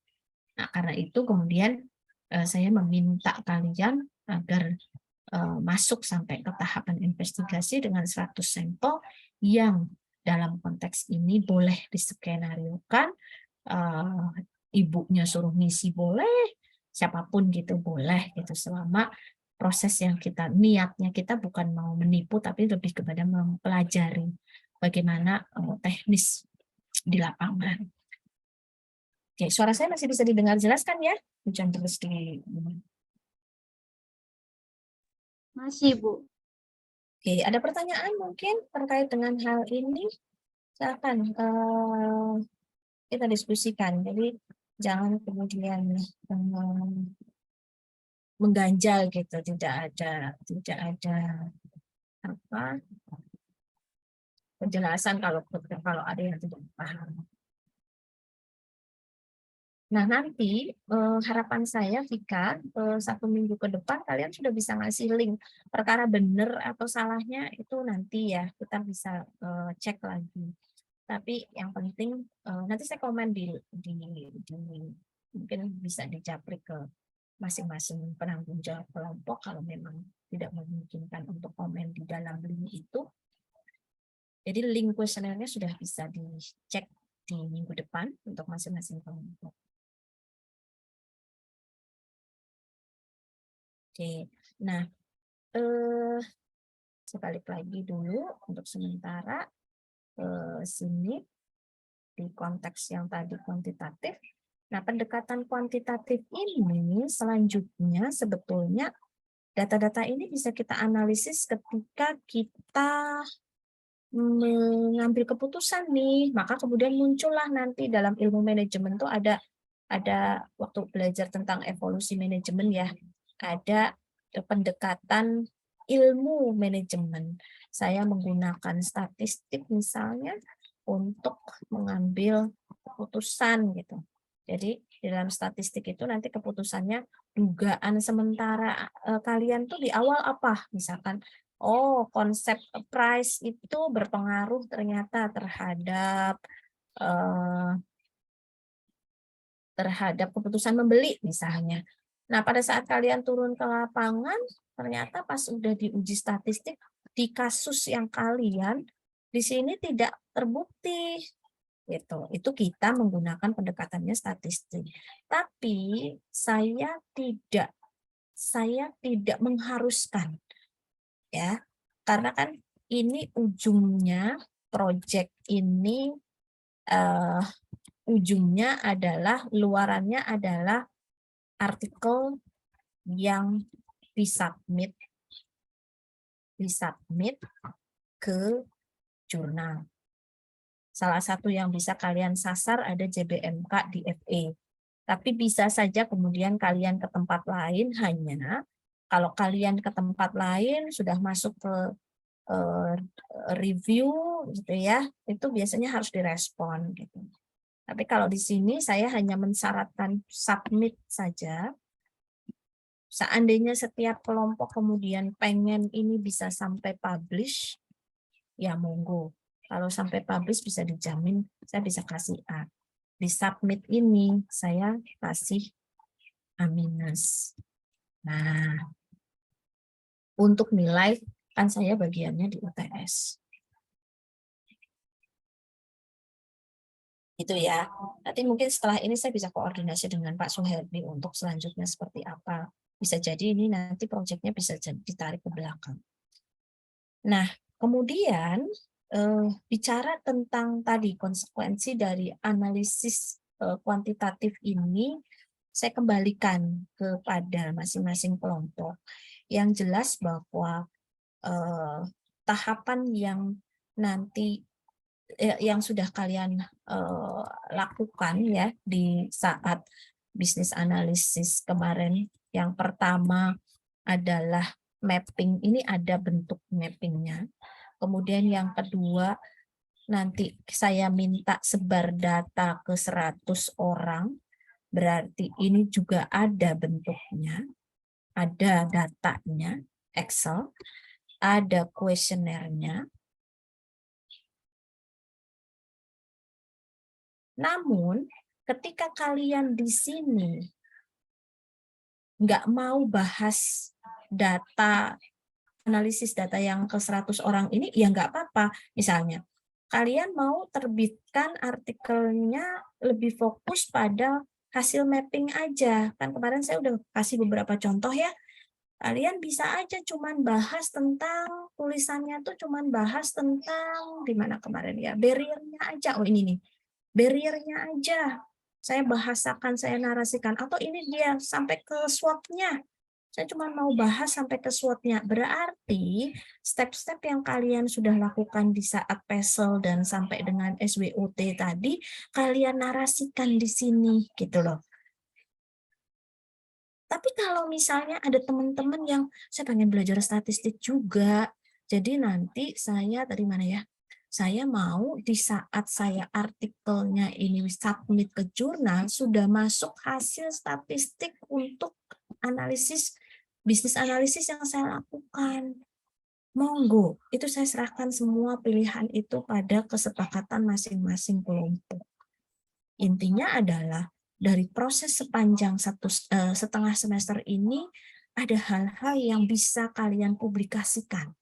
Nah, karena itu kemudian saya meminta kalian agar masuk sampai ke tahapan investigasi dengan 100 sampel yang dalam konteks ini boleh diskenariokan, ibunya suruh ngisi boleh, siapapun gitu boleh gitu, selama proses yang niatnya kita bukan mau menipu tapi lebih kepada mempelajari bagaimana teknis di lapangan. Oke, suara saya masih bisa didengar jelas kan ya? Hujan terus di Masih, Bu. Oke, ada pertanyaan mungkin terkait dengan hal ini? Silakan kita diskusikan. Jadi jangan kemudian mengganjal gitu, tidak ada apa penjelasan kalau ada yang tidak paham. Nah, nanti harapan saya, Vika, 1 minggu ke depan kalian sudah bisa ngasih link. Perkara benar atau salahnya itu nanti ya, kita bisa cek lagi. Tapi yang penting, nanti saya komen mungkin bisa dijapri ke masing-masing penanggung jawab kelompok kalau memang tidak memungkinkan untuk komen di dalam link itu. Jadi link kuesionernya sudah bisa dicek di minggu depan untuk masing-masing kelompok. Oke, nah saya balik lagi dulu untuk sementara ke sini di konteks yang tadi kuantitatif. Nah, pendekatan kuantitatif ini selanjutnya sebetulnya data-data ini bisa kita analisis ketika kita mengambil keputusan nih, maka kemudian muncullah nanti dalam ilmu manajemen tuh ada waktu belajar tentang evolusi manajemen ya, ada pendekatan ilmu manajemen. Saya menggunakan statistik misalnya untuk mengambil keputusan gitu. Jadi di dalam statistik itu nanti keputusannya dugaan sementara kalian tuh di awal apa? Misalkan, oh konsep price itu berpengaruh ternyata terhadap keputusan membeli misalnya. Nah, pada saat kalian turun ke lapangan, ternyata pas udah diuji statistik, di kasus yang kalian di sini tidak terbukti. Gitu. Itu kita menggunakan pendekatannya statistik. Tapi saya tidak mengharuskan ya. Karena kan ini ujungnya proyek ini ujungnya adalah luarannya adalah artikel yang disubmit ke jurnal. Salah satu yang bisa kalian sasar ada JBMK di FE. Tapi bisa saja kemudian kalian ke tempat lain hanya Kalau kalian ke tempat lain sudah masuk ke review gitu ya, itu biasanya harus direspon gitu. Tapi kalau di sini saya hanya mensyaratkan submit saja. Seandainya setiap kelompok kemudian pengen ini bisa sampai publish, ya monggo. Kalau sampai publish bisa dijamin saya bisa kasih A. Di submit ini saya kasih A-. Nah, untuk nilai kan saya bagiannya di UTS. Gitu ya. Nanti mungkin setelah ini saya bisa koordinasi dengan Pak Suherdi untuk selanjutnya seperti apa. Bisa jadi ini nanti proyeknya bisa ditarik ke belakang. Nah, kemudian bicara tentang tadi konsekuensi dari analisis kuantitatif ini, saya kembalikan kepada masing-masing kelompok. Yang jelas bahwa tahapan yang nanti yang sudah kalian lakukan ya di saat bisnis analisis kemarin, yang pertama adalah mapping, ini ada bentuk mappingnya. Kemudian yang kedua, nanti saya minta sebar data ke 100 orang, berarti ini juga ada bentuknya, ada datanya, Excel, ada kuesionernya. Namun, ketika kalian di sini nggak mau bahas data, analisis data yang ke 100 orang ini, ya nggak apa-apa. Misalnya, kalian mau terbitkan artikelnya lebih fokus pada hasil mapping aja. Kan kemarin saya udah kasih beberapa contoh ya. Kalian bisa aja cuman bahas tentang, tulisannya tuh cuman bahas tentang, gimana kemarin ya, barrier-nya aja. Oh ini nih, barrier-nya aja. Saya bahasakan, saya narasikan. Atau ini dia sampai ke SWOT-nya. Saya cuma mau bahas sampai ke SWOT-nya. Berarti step-step yang kalian sudah lakukan di saat PESEL dan sampai dengan SWOT tadi, kalian narasikan di sini gitu loh. Tapi kalau misalnya ada teman-teman yang saya pengen belajar statistik juga, jadi nanti saya dari mana ya? Saya mau di saat saya artikelnya ini submit ke jurnal, sudah masuk hasil statistik untuk analisis, bisnis analisis yang saya lakukan. Monggo, itu saya serahkan semua pilihan itu pada kesepakatan masing-masing kelompok. Intinya adalah dari proses sepanjang 1,5 semester ini ada hal-hal yang bisa kalian publikasikan.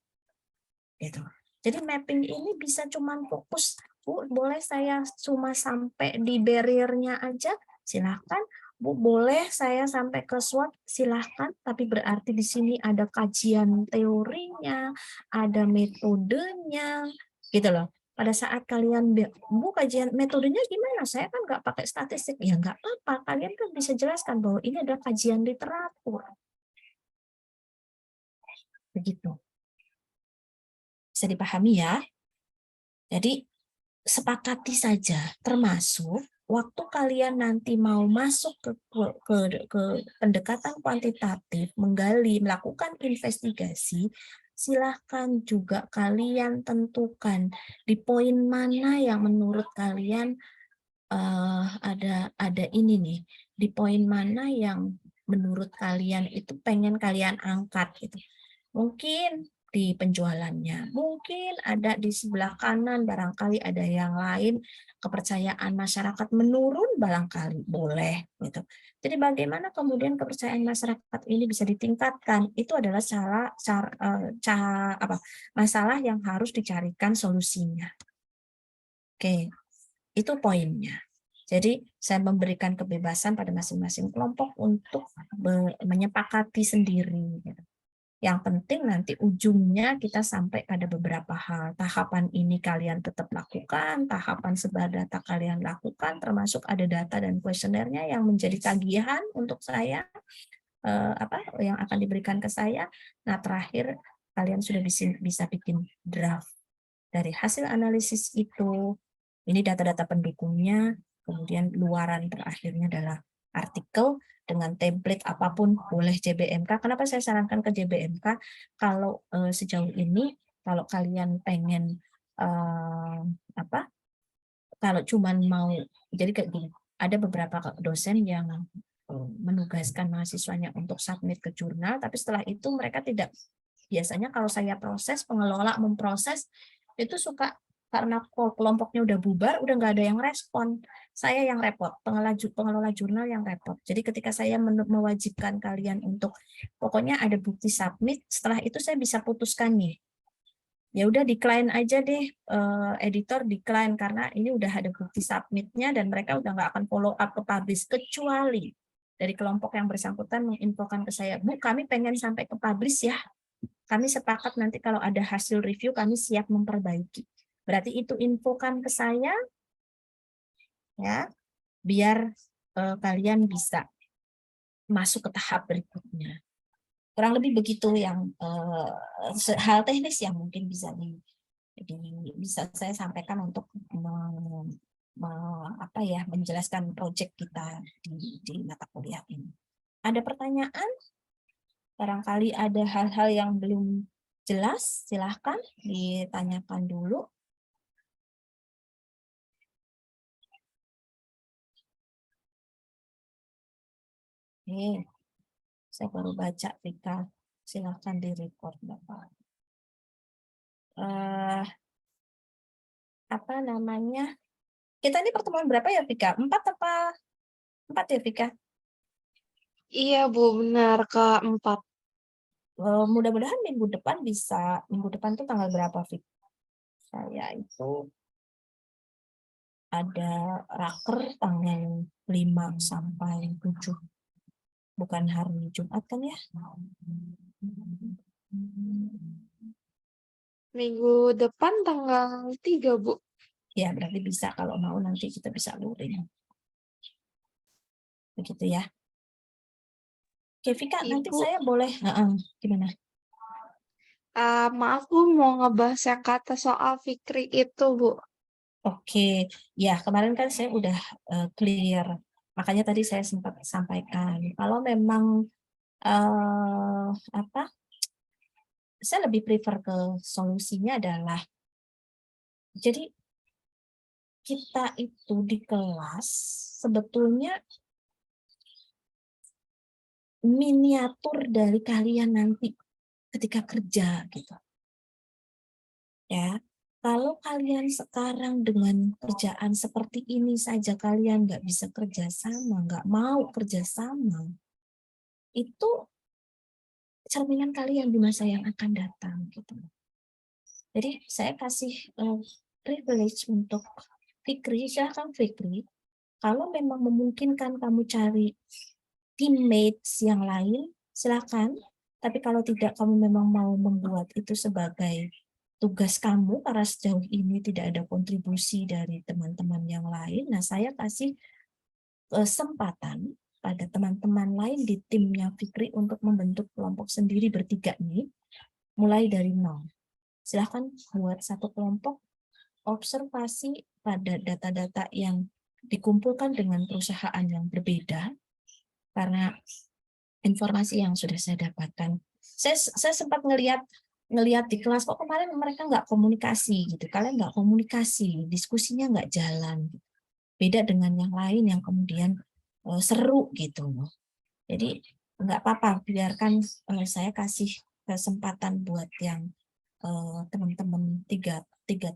Gitu. Jadi mapping ini bisa cuman fokus, Bu, boleh saya cuma sampai di barrier-nya aja, silahkan. Bu, boleh saya sampai ke SWOT, silahkan. Tapi berarti di sini ada kajian teorinya, ada metodenya, gitu loh. Pada saat kalian, Bu, kajian metodenya gimana? Saya kan nggak pakai statistik. Ya nggak apa-apa, kalian kan bisa jelaskan bahwa ini adalah kajian literatur. Begitu. Bisa dipahami ya? Jadi, sepakati saja, termasuk waktu kalian nanti mau masuk ke pendekatan kuantitatif, menggali, melakukan investigasi, silahkan juga kalian tentukan di poin mana yang menurut kalian ada ini nih, di poin mana yang menurut kalian itu pengen kalian angkat gitu. Mungkin di penjualannya, mungkin ada di sebelah kanan, barangkali ada yang lain, kepercayaan masyarakat menurun barangkali, boleh gitu. Jadi bagaimana kemudian kepercayaan masyarakat ini bisa ditingkatkan, itu adalah masalah yang harus dicarikan solusinya. Oke, itu poinnya. Jadi saya memberikan kebebasan pada masing-masing kelompok untuk menyepakati sendiri. Yang penting nanti ujungnya kita sampai pada beberapa hal. Tahapan ini kalian tetap lakukan, tahapan sebar data kalian lakukan, termasuk ada data dan kuesionernya yang menjadi tagihan untuk saya, yang akan diberikan ke saya. Nah, terakhir kalian sudah bisa bikin draft. Dari hasil analisis itu, ini data-data pendukungnya, kemudian luaran terakhirnya adalah artikel, dengan template apapun, boleh JBMK. Kenapa saya sarankan ke JBMK? Kalau sejauh ini, kalau kalian pengen apa? Kalau cuman mau, jadi kayak gini, ada beberapa dosen yang menugaskan mahasiswanya untuk submit ke jurnal, tapi setelah itu mereka tidak, biasanya kalau saya proses, pengelola memproses, itu suka karena kelompoknya udah bubar, udah nggak ada yang respon. Saya yang repot, pengelola jurnal yang repot. Jadi ketika saya mewajibkan kalian untuk, pokoknya ada bukti submit, setelah itu saya bisa putuskan nih, ya udah decline aja deh, editor decline karena ini udah ada bukti submitnya dan mereka udah nggak akan follow up ke publish, kecuali dari kelompok yang bersangkutan menginfokan ke saya, Bu, kami pengen sampai ke publish ya, kami sepakat nanti kalau ada hasil review kami siap memperbaiki. Berarti itu infokan ke saya ya, biar kalian bisa masuk ke tahap berikutnya. Kurang lebih begitu yang hal teknis yang mungkin bisa bisa saya sampaikan untuk menjelaskan proyek kita di mata kuliah ini. Ada pertanyaan? Barangkali ada hal-hal yang belum jelas, silahkan ditanyakan dulu. Oke, saya baru baca, Vika. Silahkan di-record, Bapak. Apa namanya? Kita ini pertemuan berapa ya, Vika? 4 apa? 4 ya, Vika? Iya, Bu, benar, Kak, 4. Mudah-mudahan minggu depan tuh tanggal berapa, Vika? Saya itu ada raker tanggal 5 sampai 7. Bukan hari Jumat kan ya? Minggu depan tanggal 3, Bu. Ya, berarti bisa, kalau mau nanti kita bisa luring. Begitu ya. Oke, Vika, nanti Ibu, saya boleh, gimana? maaf, Bu, mau ngebahas yang kata soal Fikri itu, Bu. Oke, ya kemarin kan saya udah clear, makanya tadi saya sempat sampaikan, kalau memang saya lebih prefer ke solusinya adalah, jadi kita itu di kelas sebetulnya miniatur dari kalian nanti ketika kerja gitu. Ya, kalau kalian sekarang dengan kerjaan seperti ini saja kalian nggak bisa kerja sama, nggak mau kerja sama, itu cerminan kalian di masa yang akan datang gitu. Jadi saya kasih privilege untuk Fikri, silahkan Fikri, kalau memang memungkinkan kamu cari teammates yang lain, silakan. Tapi kalau tidak, kamu memang mau membuat itu sebagai tugas kamu, karena sejauh ini tidak ada kontribusi dari teman-teman yang lain, nah saya kasih kesempatan pada teman-teman lain di timnya Fikri untuk membentuk kelompok sendiri bertiga nih, mulai dari nol. Silahkan buat satu kelompok, observasi pada data-data yang dikumpulkan dengan perusahaan yang berbeda, karena informasi yang sudah saya dapatkan. Saya sempat ngelihat di kelas, kok kemarin mereka nggak komunikasi gitu, kalian nggak komunikasi, diskusinya nggak jalan. Beda dengan yang lain yang kemudian seru gitu. Jadi nggak apa-apa, biarkan saya kasih kesempatan buat yang teman-teman tiga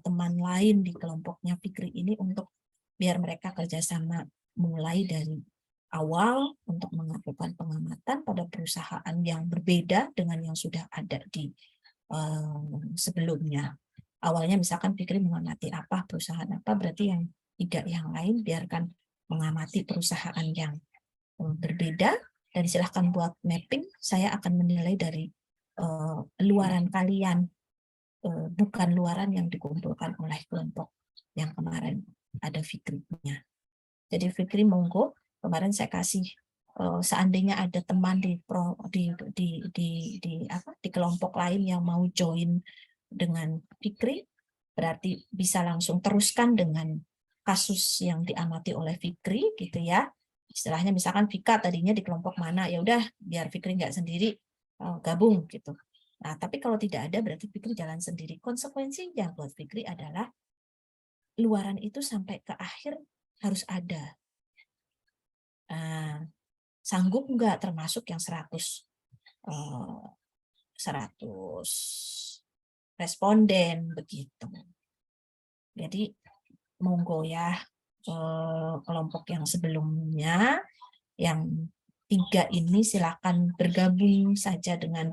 teman lain di kelompoknya Fikri ini untuk biar mereka kerjasama mulai dari awal untuk melakukan pengamatan pada perusahaan yang berbeda dengan yang sudah ada di sebelumnya. Awalnya misalkan Fikri mengamati apa, perusahaan apa, berarti yang 3 yang lain biarkan mengamati perusahaan yang berbeda, dan silahkan buat mapping. Saya akan menilai dari luaran kalian, bukan luaran yang dikumpulkan oleh kelompok yang kemarin ada Fikri-nya. Jadi Fikri monggo, kemarin saya kasih seandainya ada teman di kelompok lain yang mau join dengan Fikri, berarti bisa langsung teruskan dengan kasus yang diamati oleh Fikri gitu ya. Istilahnya misalkan Vika tadinya di kelompok mana, ya udah biar Fikri nggak sendiri, gabung gitu. Nah, tapi kalau tidak ada berarti Fikri jalan sendiri. Konsekuensinya buat Fikri adalah luaran itu sampai ke akhir harus ada. Nah, sanggup nggak termasuk yang 100 responden begitu. Jadi monggo ya kelompok yang sebelumnya yang 3 ini silakan bergabung saja dengan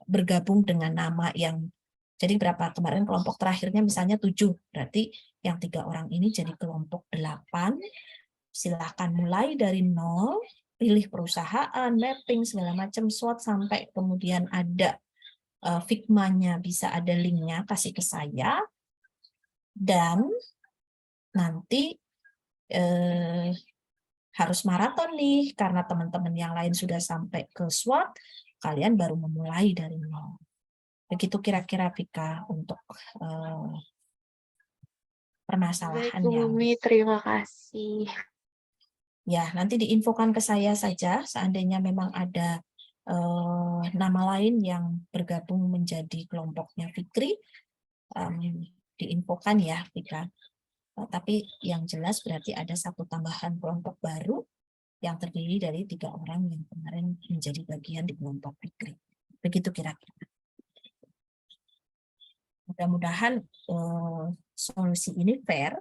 bergabung dengan nama yang jadi berapa kemarin kelompok terakhirnya misalnya 7, berarti yang 3 orang ini jadi kelompok 8. Silakan mulai dari 0, pilih perusahaan, mapping segala macam SWOT sampai kemudian ada Figma-nya, bisa ada linknya, kasih ke saya. Dan nanti harus maraton nih, karena teman-teman yang lain sudah sampai ke SWOT, kalian baru memulai dari 0. Begitu kira-kira Vika untuk permasalahan Baik, Bu yang Mumi, terima kasih. ya nanti diinfokan ke saya saja seandainya memang ada nama lain yang bergabung menjadi kelompoknya Fikri, diinfokan ya Vika. Tapi yang jelas berarti ada 1 tambahan kelompok baru yang terdiri dari 3 orang yang kemarin menjadi bagian di kelompok Fikri. Begitu kira-kira. Mudah-mudahan solusi ini fair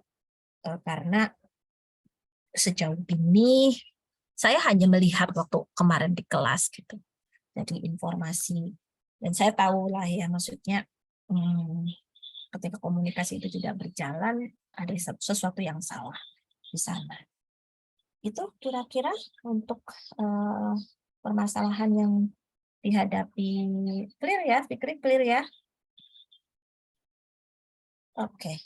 karena sejauh ini saya hanya melihat waktu kemarin di kelas gitu. Jadi informasi dan saya tahu lah ya maksudnya ketika komunikasi itu tidak berjalan ada sesuatu yang salah di sana. Itu kira-kira untuk permasalahan yang dihadapi. Clear ya, Fikri, clear ya? Oke.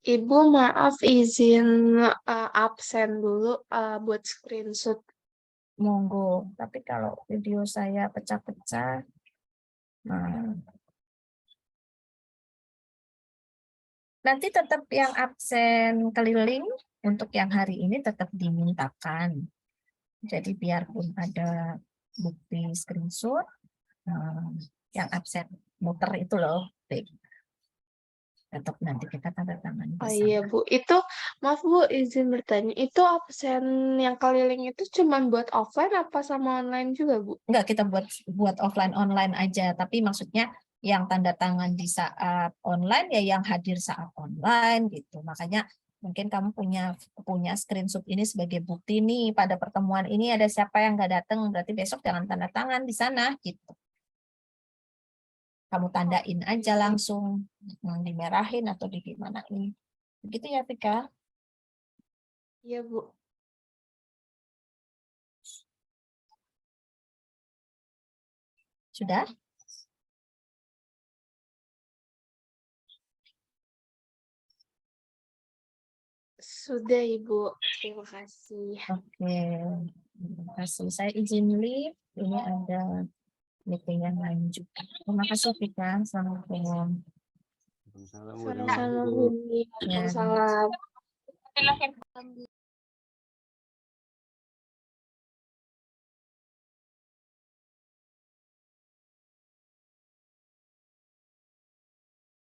Ibu maaf izin absen dulu buat screenshot. Monggo. Tapi kalau video saya pecah-pecah, nanti tetap yang absen keliling untuk yang hari ini tetap dimintakan. Jadi biarpun ada bukti screenshot, yang absen muter itu loh, tetap nanti kita tanda tangan Oh bersama. iya Bu, itu maaf Bu izin bertanya, itu absen yang keliling itu cuma buat offline apa sama online juga Bu? Enggak, kita buat offline online aja, tapi maksudnya yang tanda tangan di saat online ya yang hadir saat online gitu. Makanya mungkin kamu punya screenshot ini sebagai bukti nih pada pertemuan ini ada siapa yang nggak datang, berarti besok jangan tanda tangan di sana gitu. Kamu tandain aja langsung, dimerahin atau di gimana ini. Begitu ya, Vika? Iya Bu. Sudah? Sudah Ibu, terima kasih. Oke, terima kasih. Saya izin leave. Ini ada meeting yang lain juga. Terima kasih, Vika. Assalamualaikum. Waalaikumsalam, Bu. Sama-sama Bu. Ya. Waalaikumsalam.